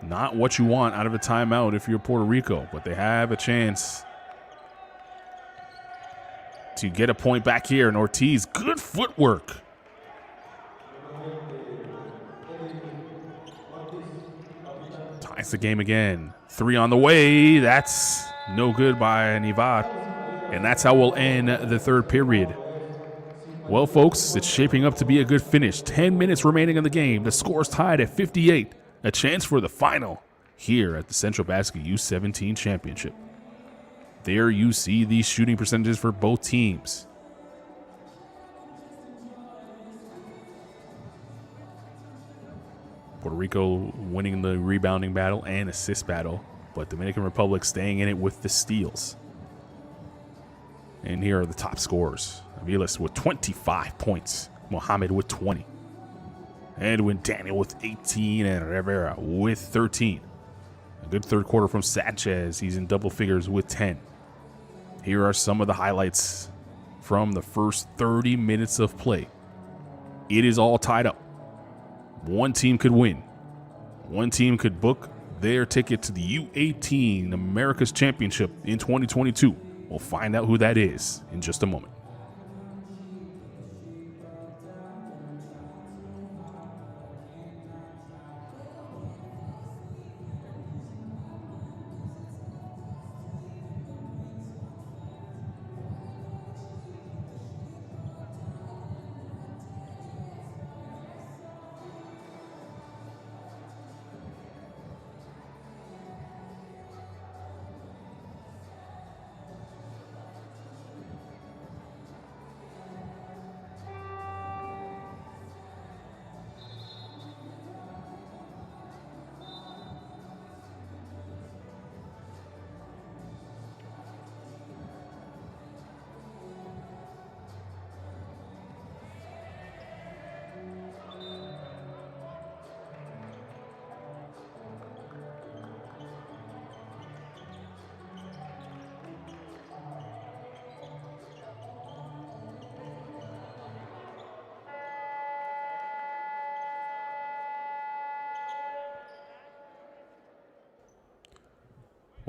Not what you want out of a timeout if you're Puerto Rico, but they have a chance to get a point back here. And Ortiz, good footwork. Ties the game again. 3 on the way. That's no good by Nivat. And that's how we'll end the third period. Well, folks, it's shaping up to be a good finish. 10 minutes remaining in the game. The score's tied at 58. A chance for the final here at the Centrobasket U17 Championship. There you see these shooting percentages for both teams. Puerto Rico winning the rebounding battle and assist battle, but Dominican Republic staying in it with the steals. And here are the top scorers. Aviles with 25 points. Mohamed with 20. Edwin Daniel with 18 and Rivera with 13. A good third quarter from Sanchez. He's in double figures with 10. Here are some of the highlights from the first 30 minutes of play. It is all tied up. One team could win. One team could book their ticket to the U18 America's Championship in 2022. We'll find out who that is in just a moment.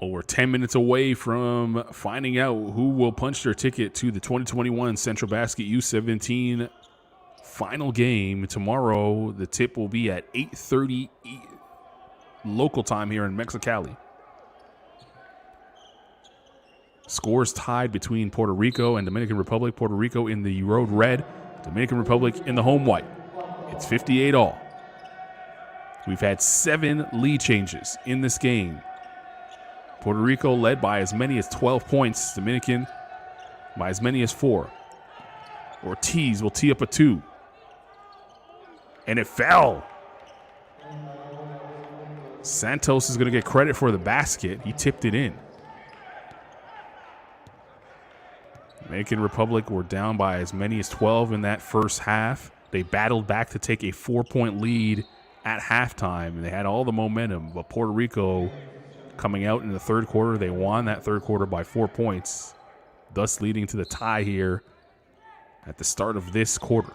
Well, we're 10 minutes away from finding out who will punch their ticket to the 2021 Centrobasket U17 final game. Tomorrow, the tip will be at 8:30 local time here in Mexicali. Scores tied between Puerto Rico and Dominican Republic. Puerto Rico in the road red, Dominican Republic in the home white. It's 58 all. We've had 7 lead changes in this game. Puerto Rico led by as many as 12 points. Dominican by as many as 4. Ortiz will tee up a 2. And it fell. Santos is going to get credit for the basket. He tipped it in. Dominican Republic were down by as many as 12 in that first half. They battled back to take a 4-point lead at halftime, and they had all the momentum. But Puerto Rico coming out in the third quarter, they won that third quarter by 4 points, thus leading to the tie here at the start of this quarter.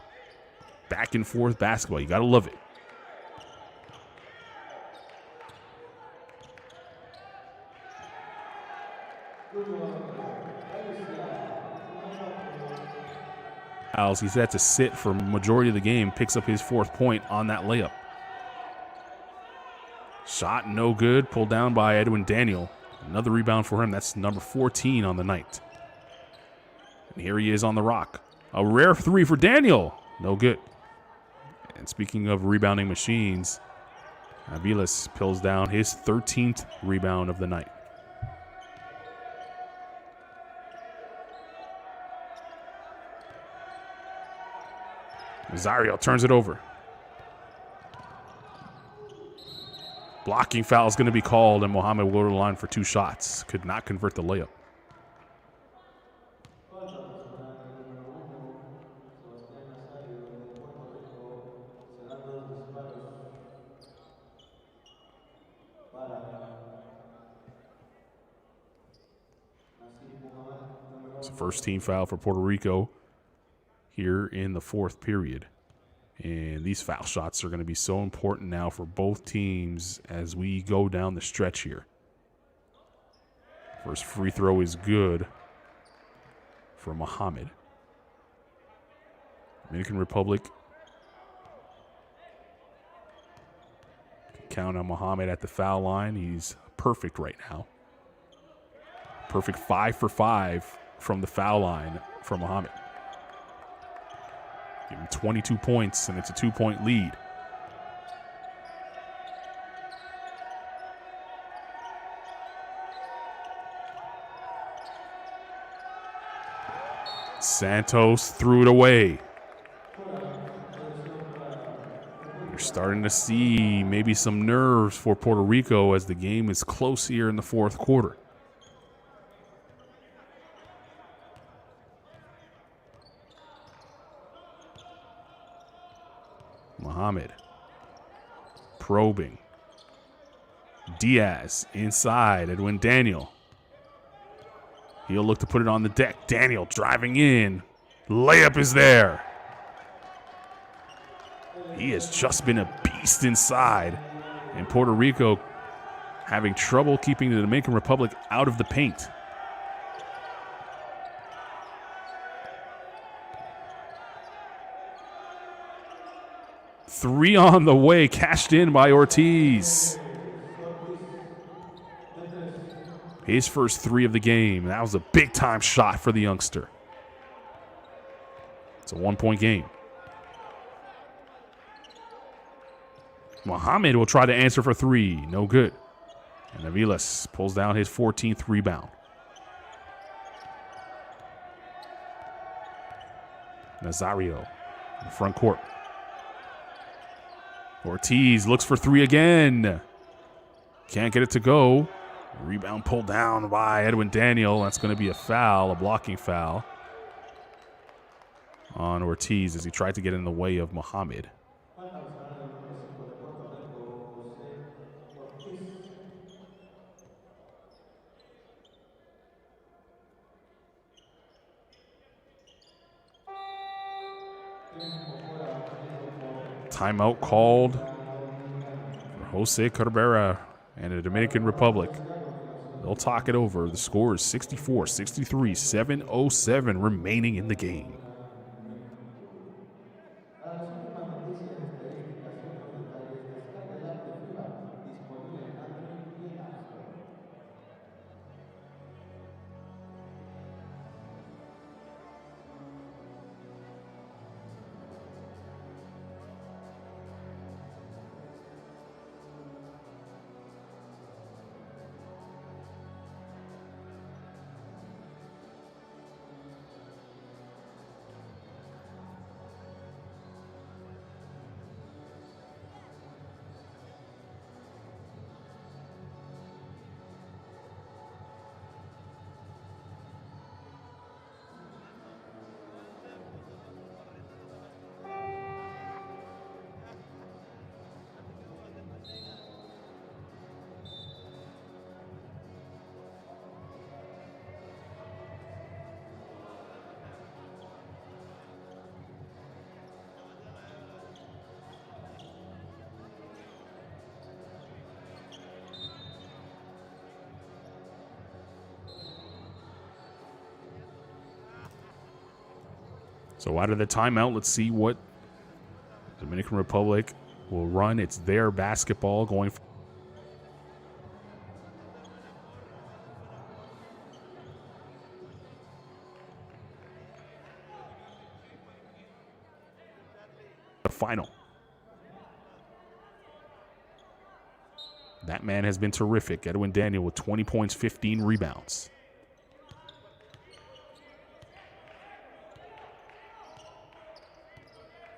Back and forth basketball. You got to love it. He's had to sit for majority of the game, picks up his 4th point on that layup. Shot no good, pulled down by Edwin Daniel. Another rebound for him. That's number 14 on the night. And here he is on the rock. A rare 3 for Daniel. No good. And speaking of rebounding machines, Aviles pulls down his 13th rebound of the night. Rosario turns it over. Blocking foul is going to be called, and Mohammed will go to the line for 2 shots. Could not convert the layup. It's the first team foul for Puerto Rico here in the 4th period. And these foul shots are going to be so important now for both teams as we go down the stretch here. First free throw is good for Mohammed. Dominican Republic can count on Mohammed at the foul line. He's perfect right now. Perfect 5 for 5 from the foul line for Mohammed. Give him 22 points, and it's a 2-point lead. Santos threw it away. You're starting to see maybe some nerves for Puerto Rico as the game is close here in the 4th quarter. Mohammed probing. Diaz inside. Edwin Daniel. He'll look to put it on the deck. Daniel driving in. Layup is there. He has just been a beast inside. And Puerto Rico having trouble keeping the Dominican Republic out of the paint. Three on the way, cashed in by Ortiz. His first 3 of the game. That was a big-time shot for the youngster. It's a 1-point game. Mohammed will try to answer for 3. No good. And Aviles pulls down his 14th rebound. Nazario in the front court. Ortiz looks for 3 again. Can't get it to go. Rebound pulled down by Edwin Daniel. That's going to be a foul, a blocking foul on Ortiz as he tried to get in the way of Mohammed. Timeout called for Jose Cabrera and the Dominican Republic. They'll talk it over. The score is 64-63, 7:07 remaining in the game. So out of the timeout, let's see what Dominican Republic will run. It's their basketball going for the final. That man has been terrific. Edwin Daniel with 20 points, 15 rebounds.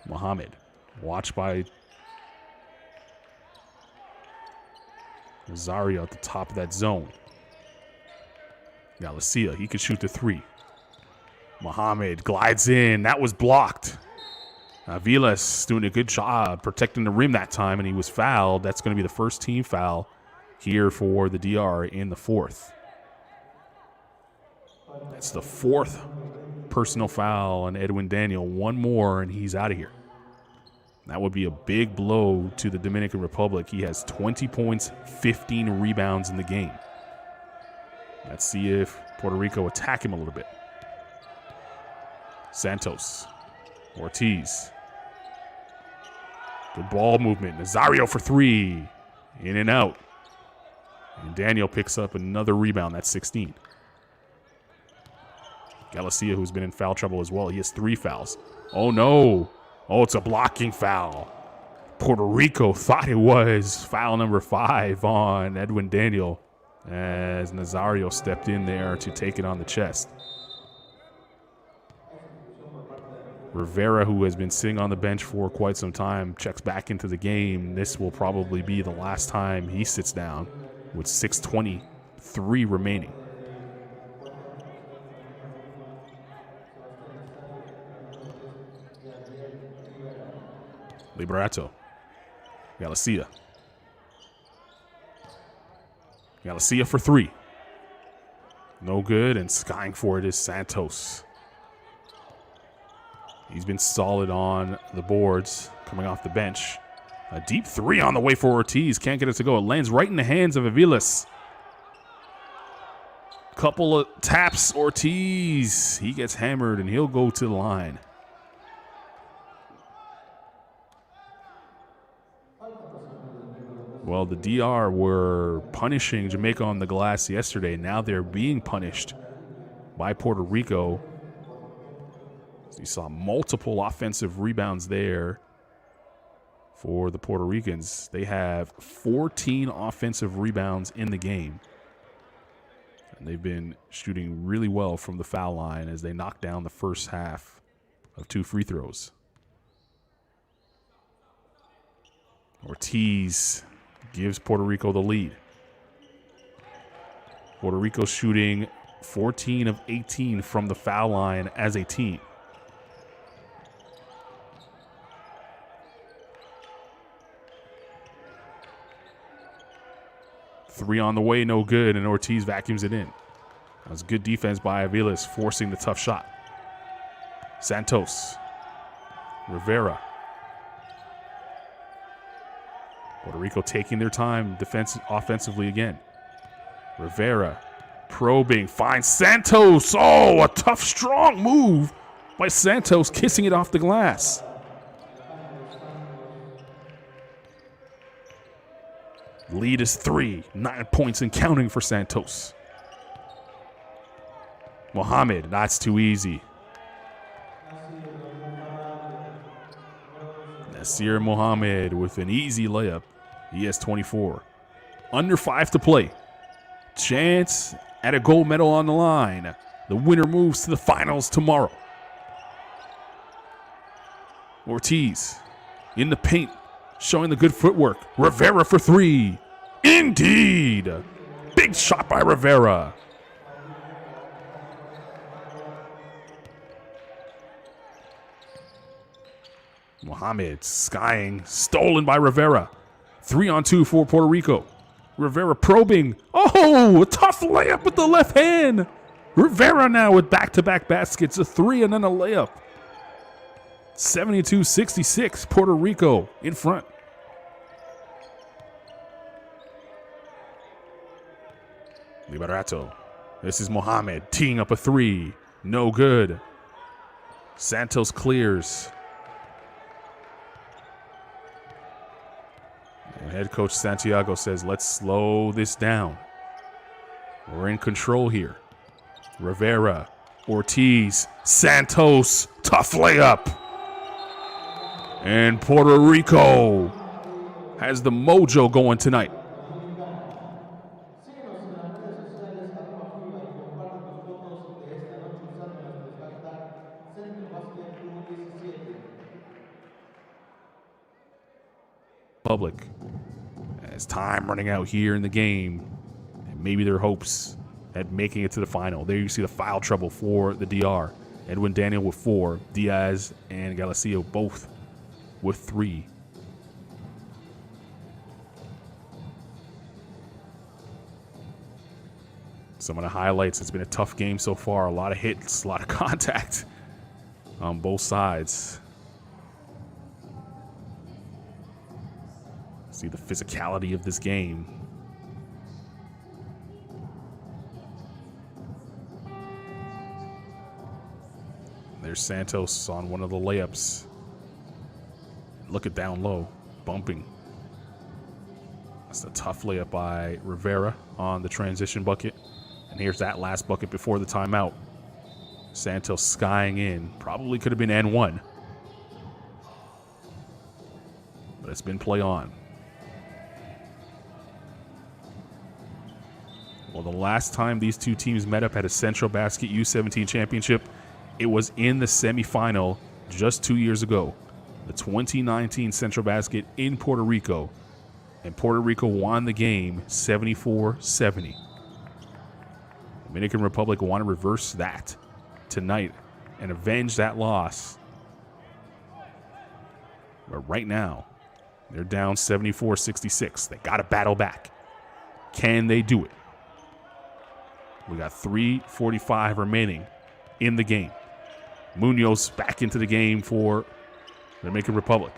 Mohammed, watched by Rosario at the top of that zone. Galicia, he could shoot the three. Mohamed glides in. That was blocked. Aviles doing a good job protecting the rim that time, and he was fouled. That's going to be the first team foul here for the DR in the fourth. That's the fourth personal foul on Edwin Daniel. One more, and he's out of here. That would be a big blow to the Dominican Republic. He has 20 points, 15 rebounds in the game. Let's see if Puerto Rico attack him a little bit. Santos. Ortiz. Good ball movement. Nazario for three. In and out. And Daniel picks up another rebound. That's 16. Galicia, who's been in foul trouble as well. He has 3 fouls. Oh, no. Oh, it's a blocking foul. Puerto Rico thought it was foul number 5 on Edwin Daniel as Nazario stepped in there to take it on the chest. Rivera, who has been sitting on the bench for quite some time, checks back into the game. This will probably be the last time he sits down with 6:23 remaining. Liberato. Galicia. Galicia for 3. No good, and skying for it is Santos. He's been solid on the boards coming off the bench. A deep 3 on the way for Ortiz. Can't get it to go. It lands right in the hands of Aviles. Couple of taps. Ortiz. He gets hammered, and he'll go to the line. Well, the DR were punishing Jamaica on the glass yesterday. Now they're being punished by Puerto Rico. So you saw multiple offensive rebounds there for the Puerto Ricans. They have 14 offensive rebounds in the game. And they've been shooting really well from the foul line as they knock down the first half of 2 free throws. Ortiz gives Puerto Rico the lead. Puerto Rico shooting 14 of 18 from the foul line as a team. Three on the way, no good, and Ortiz vacuums it in. That was good defense by Aviles, forcing the tough shot. Santos. Rivera. Puerto Rico taking their time offensively again. Rivera probing, finds Santos. Oh, a tough, strong move by Santos, kissing it off the glass. Lead is 3, 9 points and counting for Santos. Mohamed, that's too easy. Nasir Mohamed with an easy layup. He has 24. Under 5 to play. Chance at a gold medal on the line. The winner moves to the finals tomorrow. Ortiz in the paint, showing the good footwork. Rivera for 3. Indeed. Big shot by Rivera. Mohamed skying, stolen by Rivera. 3-on-2 for Puerto Rico. Rivera probing. Oh, a tough layup with the left hand. Rivera now with back-to-back baskets, a 3 and then a layup. 72-66, Puerto Rico in front. Liberato. This is Mohamed teeing up a 3. No good. Santos clears. And head coach Santiago says, let's slow this down. We're in control here. Rivera, Ortiz, Santos, tough layup. And Puerto Rico has the mojo going tonight. Public As time running out here in the game, and maybe their hopes at making it to the final. There you see the foul trouble for the DR. Edwin Daniel with 4. Diaz and Galacio both with 3. Some of the highlights, it's been a tough game so far. A lot of hits, a lot of contact on both sides. See the physicality of this game. There's Santos on one of the layups. Look at down low, bumping. That's a tough layup by Rivera on the transition bucket. And here's that last bucket before the timeout. Santos skying in. Probably could have been N1. But it's been play on. Well, the last time these two teams met up at a Centrobasket U17 championship, it was in the semifinal just 2 years ago. The 2019 Centrobasket in Puerto Rico. And Puerto Rico won the game 74-70. Dominican Republic want to reverse that tonight and avenge that loss. But right now, they're down 74-66. They got to battle back. Can they do it? We got 3:45 remaining in the game. Munoz back into the game for the Dominican Republic.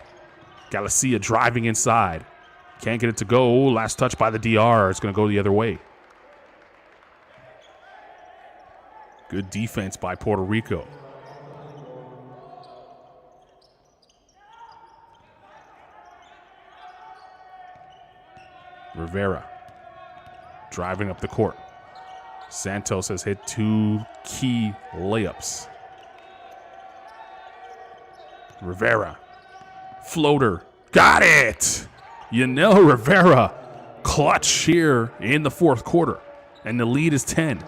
Galicia driving inside. Can't get it to go. Last touch by the DR. It's going to go the other way. Good defense by Puerto Rico. Rivera driving up the court. Santos has hit 2 key layups. Rivera, floater, got it! Yanel Rivera, clutch here in the fourth quarter, and the lead is 10.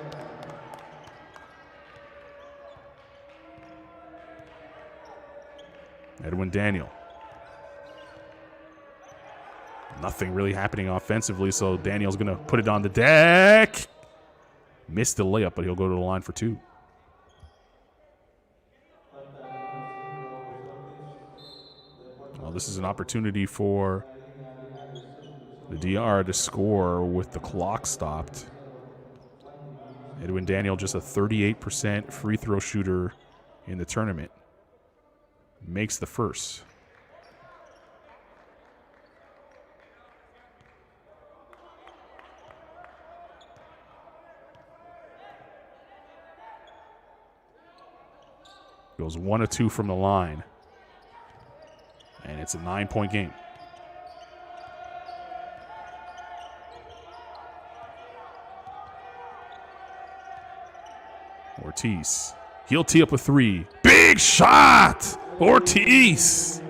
Edwin Daniel. Nothing really happening offensively, so Daniel's going to put it on the deck. Missed the layup, but he'll go to the line for 2. Well, this is an opportunity for the DR to score with the clock stopped. Edwin Daniel, just a 38% free throw shooter in the tournament, makes the first. Goes 1 of 2 from the line. And it's a 9-point game. Ortiz. He'll tee up a 3. Big shot! Ortiz!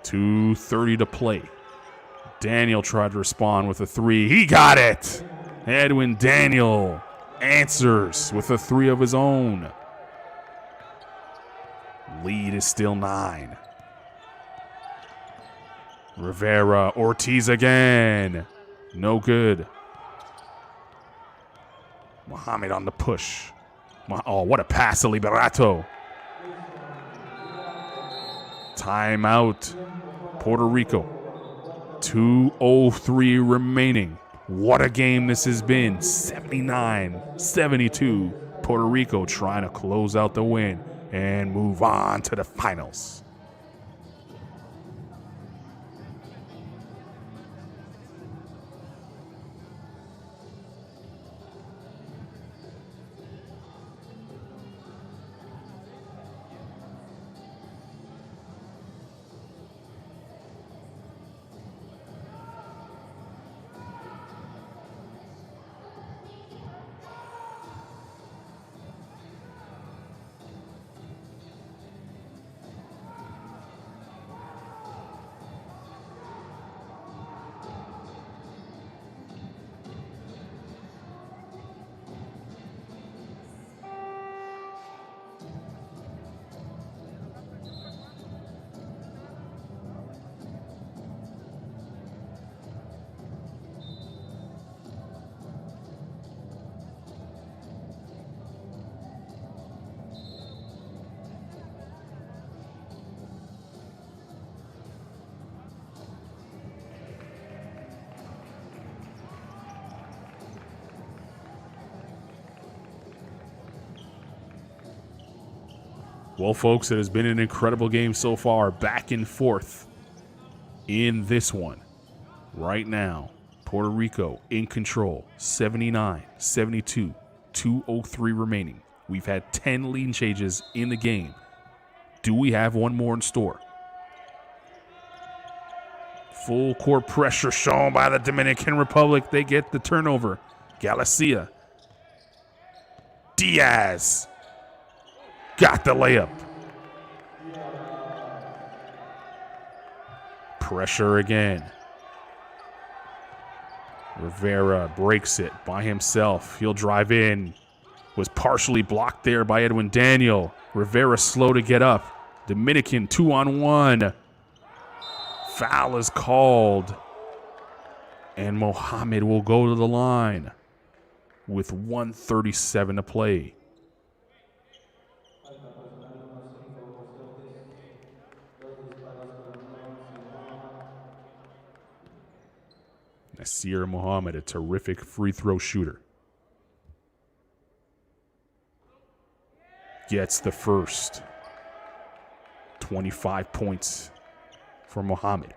.230 to play. Daniel tried to respond with a 3. He got it! Edwin Daniel answers with a 3 of his own. Lead is still 9. Rivera, Ortiz again. No good. Muhammad on the push. Oh, what a pass to Liberato. Timeout. Puerto Rico. 2:03 remaining. What a game this has been. 79-72. Puerto Rico trying to close out the win and move on to the finals. Well, folks, it has been an incredible game so far. Back and forth in this one. Right now, Puerto Rico in control. 79-72. 2:03 remaining. We've had 10 lead changes in the game. Do we have one more in store? Full court pressure shown by the Dominican Republic. They get the turnover. Galicia. Diaz. Got the layup. Pressure again. Rivera breaks it by himself. He'll drive in. Was partially blocked there by Edwin Daniel. Rivera slow to get up. Dominican 2-on-1. Foul is called. And Mohammed will go to the line with 1:37 to play. Nasir Mohammed, a terrific free throw shooter. Gets the first. 25 points for Mohammed.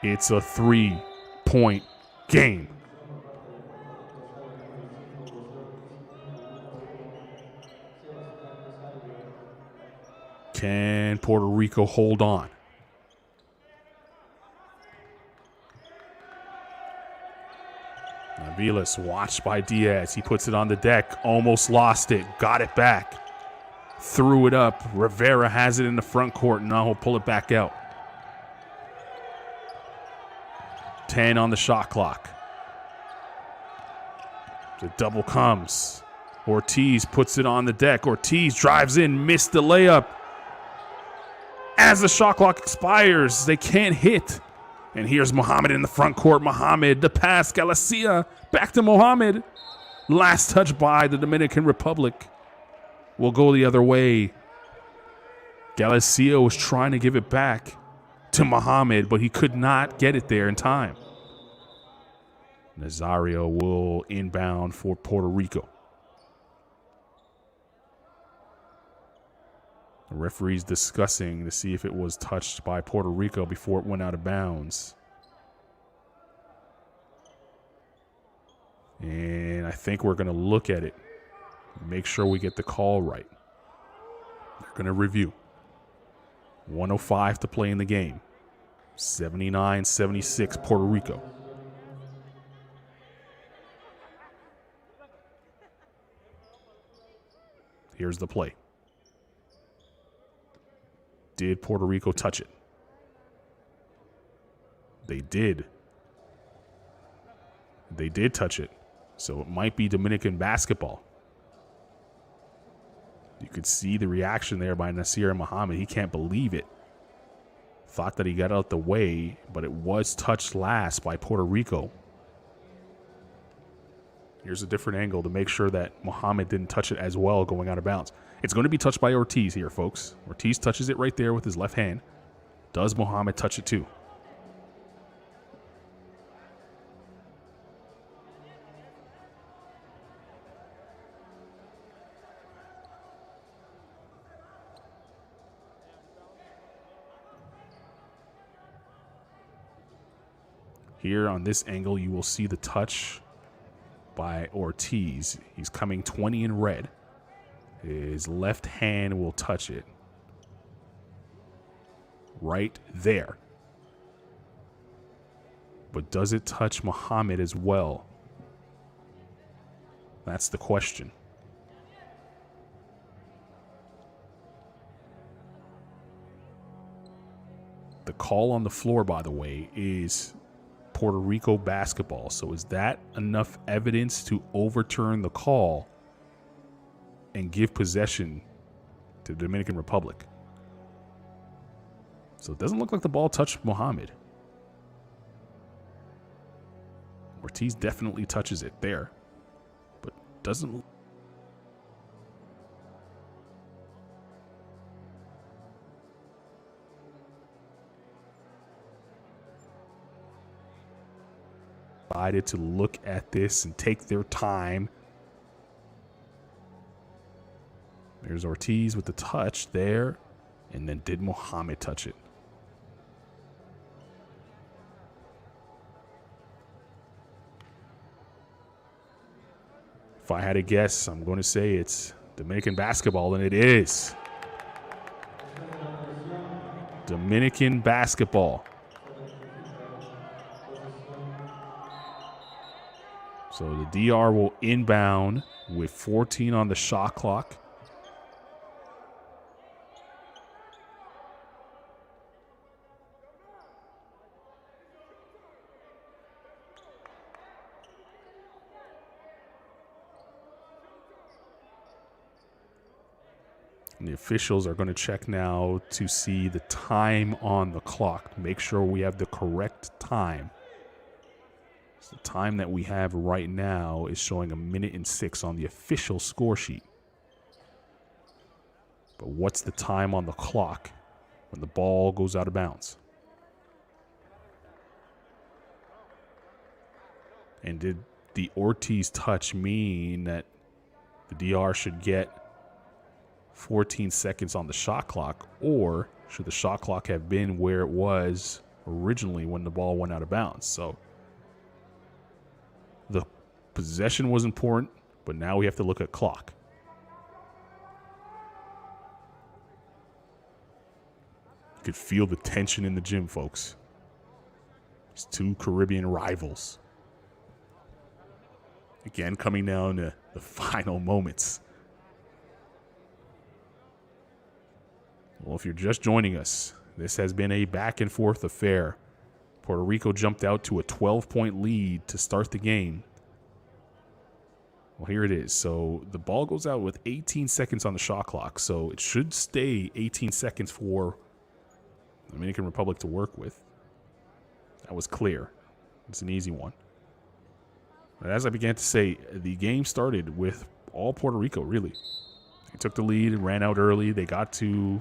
It's a 3-point game. Can Puerto Rico hold on? Navilas watched by Diaz. He puts it on the deck. Almost lost it. Got it back. Threw it up. Rivera has it in the front court. Now he'll pull it back out. 10 on the shot clock. The double comes. Ortiz puts it on the deck. Ortiz drives in. Missed the layup. As the shot clock expires, they can't hit. And here's Mohammed in the front court. Mohammed, the pass. Galicia, back to Mohammed. Last touch by the Dominican Republic. Will go the other way. Galicia was trying to give it back to Mohammed, but he could not get it there in time. Nazario will inbound for Puerto Rico. The referee's discussing to see if it was touched by Puerto Rico before it went out of bounds. And I think we're going to look at it. Make sure we get the call right. They're going to review. 1:05 to play in the game. 79-76 Puerto Rico. Here's the play. Did Puerto Rico touch it? They did. They did touch it. So it might be Dominican basketball. You could see the reaction there by Nasir Mohammed. He can't believe it. Thought that he got out the way, but it was touched last by Puerto Rico. Here's a different angle to make sure that Mohammed didn't touch it as well going out of bounds. It's going to be touched by Ortiz here, folks. Ortiz touches it right there with his left hand. Does Mohammed touch it too? Here on this angle, you will see the touch by Ortiz. He's coming 20 in red. His left hand will touch it. Right there. But does it touch Mohammed as well? That's the question. The call on the floor, by the way, is Puerto Rico basketball. So is that enough evidence to overturn the call and give possession to the Dominican Republic? So it doesn't look like the ball touched Mohammed. Ortiz definitely touches it there, but doesn't. decided to look at this and take their time. There's Ortiz with the touch there. And then did Mohammed touch it? If I had to guess, I'm going to say it's Dominican basketball, and it is. Dominican basketball. So the DR will inbound with 14 on the shot clock. And the officials are going to check now to see the time on the clock. Make sure we have the correct time. So the time that we have right now is showing 1:06 on the official score sheet. But what's the time on the clock when the ball goes out of bounds? And did the Ortiz touch mean that the DR should get 14 seconds on the shot clock, or should the shot clock have been where it was originally when the ball went out of bounds? So the possession was important, but now we have to look at clock. You could feel the tension in the gym, folks. These two Caribbean rivals. Again, coming down to the final moments. Well, if you're just joining us, this has been a back-and-forth affair. Puerto Rico jumped out to a 12-point lead to start the game. Well, here it is. So the ball goes out with 18 seconds on the shot clock, so it should stay 18 seconds for the Dominican Republic to work with. That was clear. It's an easy one. But as I began to say, the game started with all Puerto Rico, really. They took the lead and ran out early. They got to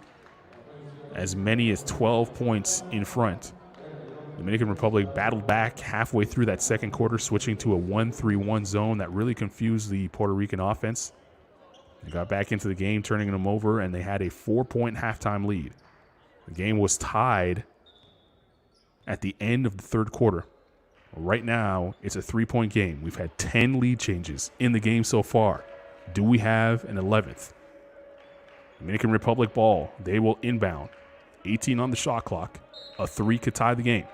as many as 12 points in front. The Dominican Republic battled back halfway through that second quarter, switching to a 1-3-1 zone that really confused the Puerto Rican offense. They got back into the game, turning them over, and they had a 4-point halftime lead. The game was tied at the end of the third quarter. Right now, it's a 3-point game. We've had 10 lead changes in the game so far. Do we have an 11th? Dominican Republic ball. They will inbound. 18 on the shot clock. A 3 could tie the game.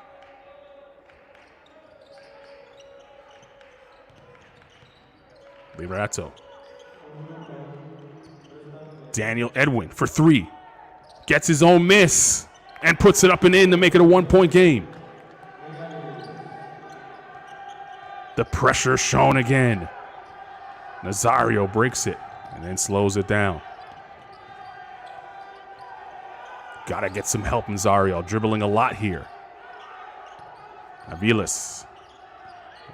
Liberato. Daniel Edwin for 3. Gets his own miss and puts it up and in to make it a 1-point game. The pressure shown again. Nazario breaks it and then slows it down. Got to get some help, Nazario. Dribbling a lot here. Aviles.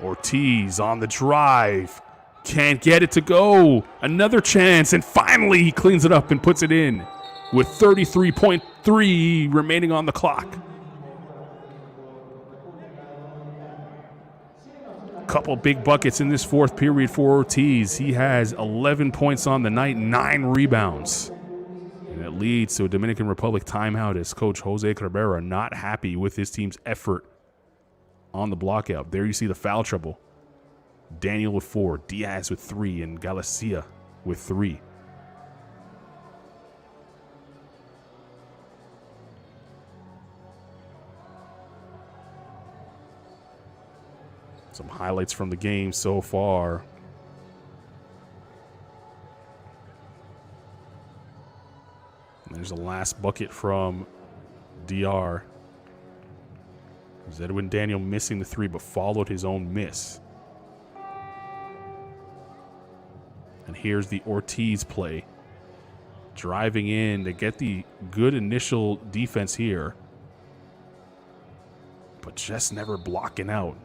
Ortiz on the drive. Can't get it to go. Another chance, and finally he cleans it up and puts it in with 33.3 remaining on the clock. Couple big buckets in this fourth period for Ortiz. He has 11 points on the night, 9 rebounds. And it leads to a Dominican Republic timeout as Coach Jose Cabrera not happy with his team's effort on the blockout. There you see the foul trouble. Daniel with 4, Diaz with 3, and Galicia with 3. Some highlights from the game so far. And there's the last bucket from DR. Edwin Daniel missing the 3, but followed his own miss. And here's the Ortiz play. Driving in to get the good initial defense here, but just never blocking out.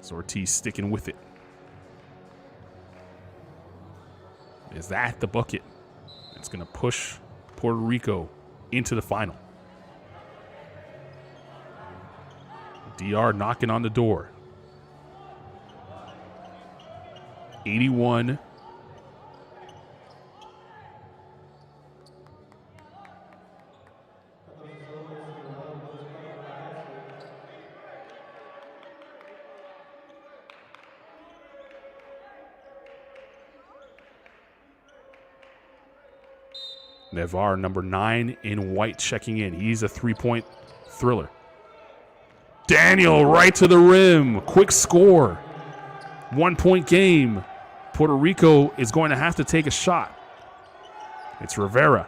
So Ortiz sticking with it. Is that the bucket? It's going to push Puerto Rico into the final. DR knocking on the door. 81. Navarre, number 9 in white, checking in. He's a three-point thriller. Daniel right to the rim. Quick score. 1-point game. Puerto Rico is going to have to take a shot. It's Rivera.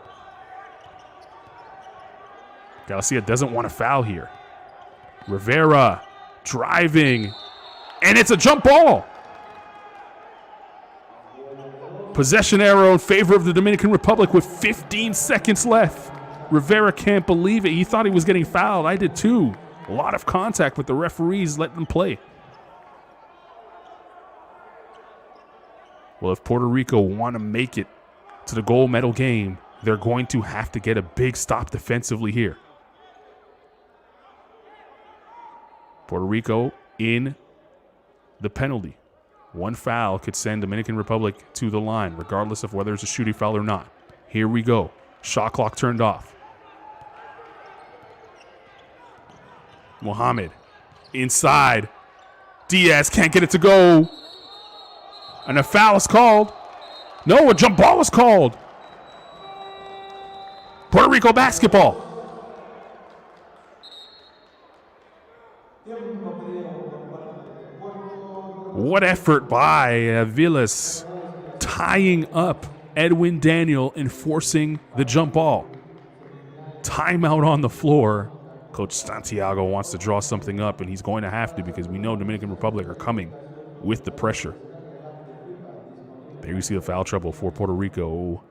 Galicia doesn't want to foul here. Rivera driving. And it's a jump ball. Possession arrow in favor of the Dominican Republic with 15 seconds left. Rivera can't believe it. He thought he was getting fouled. I did too. A lot of contact with the referees. Let them play. Well, if Puerto Rico want to make it to the gold medal game, they're going to have to get a big stop defensively here. Puerto Rico in the penalty. One foul could send Dominican Republic to the line, regardless of whether it's a shooting foul or not. Here we go. Shot clock turned off. Mohamed inside. Diaz can't get it to go. And a foul is called. No, a jump ball is called. Puerto Rico basketball. What effort by Vilas, tying up Edwin Daniel and forcing the jump ball. Timeout on the floor. Coach Santiago wants to draw something up, and he's going to have to because we know Dominican Republic are coming with the pressure. There you see the foul trouble for Puerto Rico.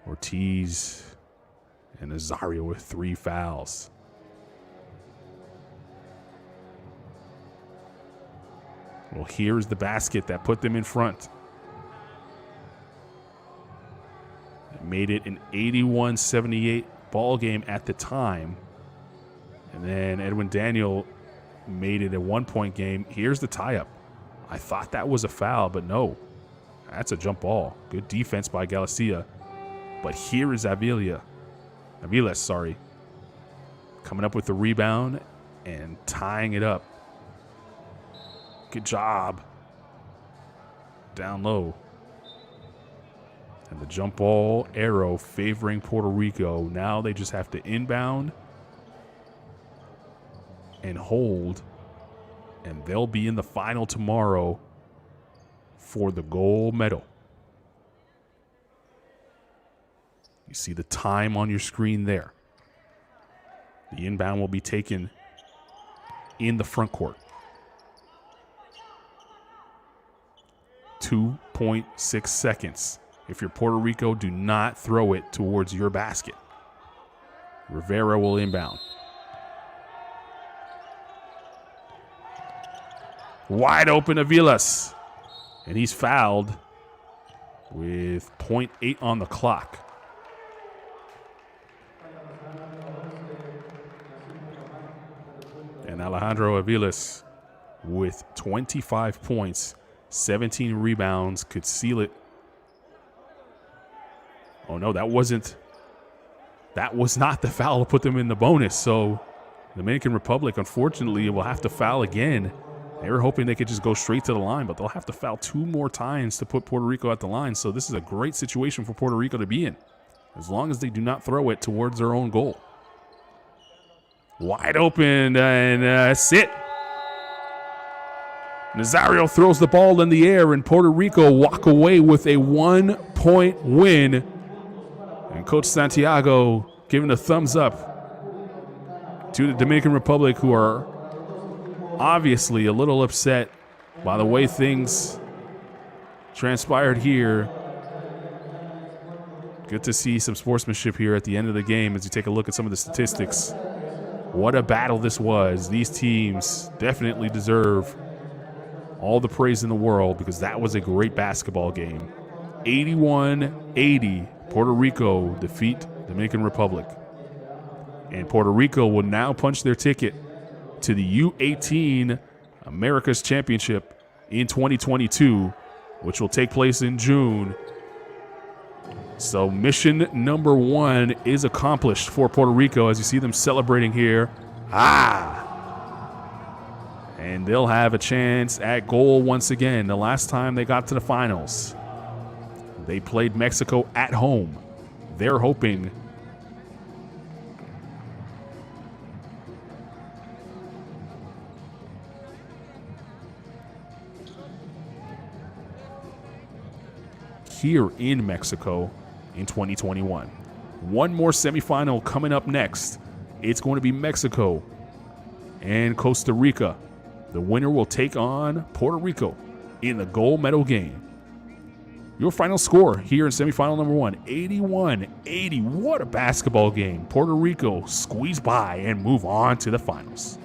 Ortiz and Nazario with 3 fouls. Well, here's the basket that put them in front. It made it an 81-78 ball game at the time. And then Edwin Daniel made it a 1-point game. Here's the tie-up. I thought that was a foul, but no. That's a jump ball. Good defense by Galicia. But here is Aviles, coming up with the rebound and tying it up. Good job. Down low. And the jump ball arrow favoring Puerto Rico. Now they just have to inbound and hold. And they'll be in the final tomorrow for the gold medal. You see the time on your screen there. The inbound will be taken in the front court. 2.6 seconds. If you're Puerto Rico, do not throw it towards your basket. Rivera will inbound. Wide open Aviles. And he's fouled with 0.8 on the clock. And Alejandro Aviles with 25 points, 17 rebounds, could seal it. Oh no, that was not the foul to put them in the bonus. So Dominican Republic, unfortunately, will have to foul again. They were hoping they could just go straight to the line, but they'll have to foul 2 more times to put Puerto Rico at the line. So this is a great situation for Puerto Rico to be in, as long as they do not throw it towards their own goal. Wide open, and that's it. Nazario throws the ball in the air, and Puerto Rico walk away with a 1-point win. And Coach Santiago giving a thumbs up to the Dominican Republic, who are obviously a little upset by the way things transpired here. Good to see some sportsmanship here at the end of the game as you take a look at some of the statistics. What a battle this was. These teams definitely deserve all the praise in the world because that was a great basketball game. 81-80, Puerto Rico defeat Dominican Republic. And Puerto Rico will now punch their ticket to the U18 America's Championship in 2022, which will take place in June. So mission number 1 is accomplished for Puerto Rico, as you see them celebrating here. And they'll have a chance at goal once again. The last time they got to the finals, they played Mexico at home. They're hoping here in Mexico in 2021. One more semifinal coming up next. It's going to be Mexico and Costa Rica. The winner will take on Puerto Rico in the gold medal game. Your final score here in semifinal number 1, 81-80. What a basketball game. Puerto Rico squeeze by and move on to the finals.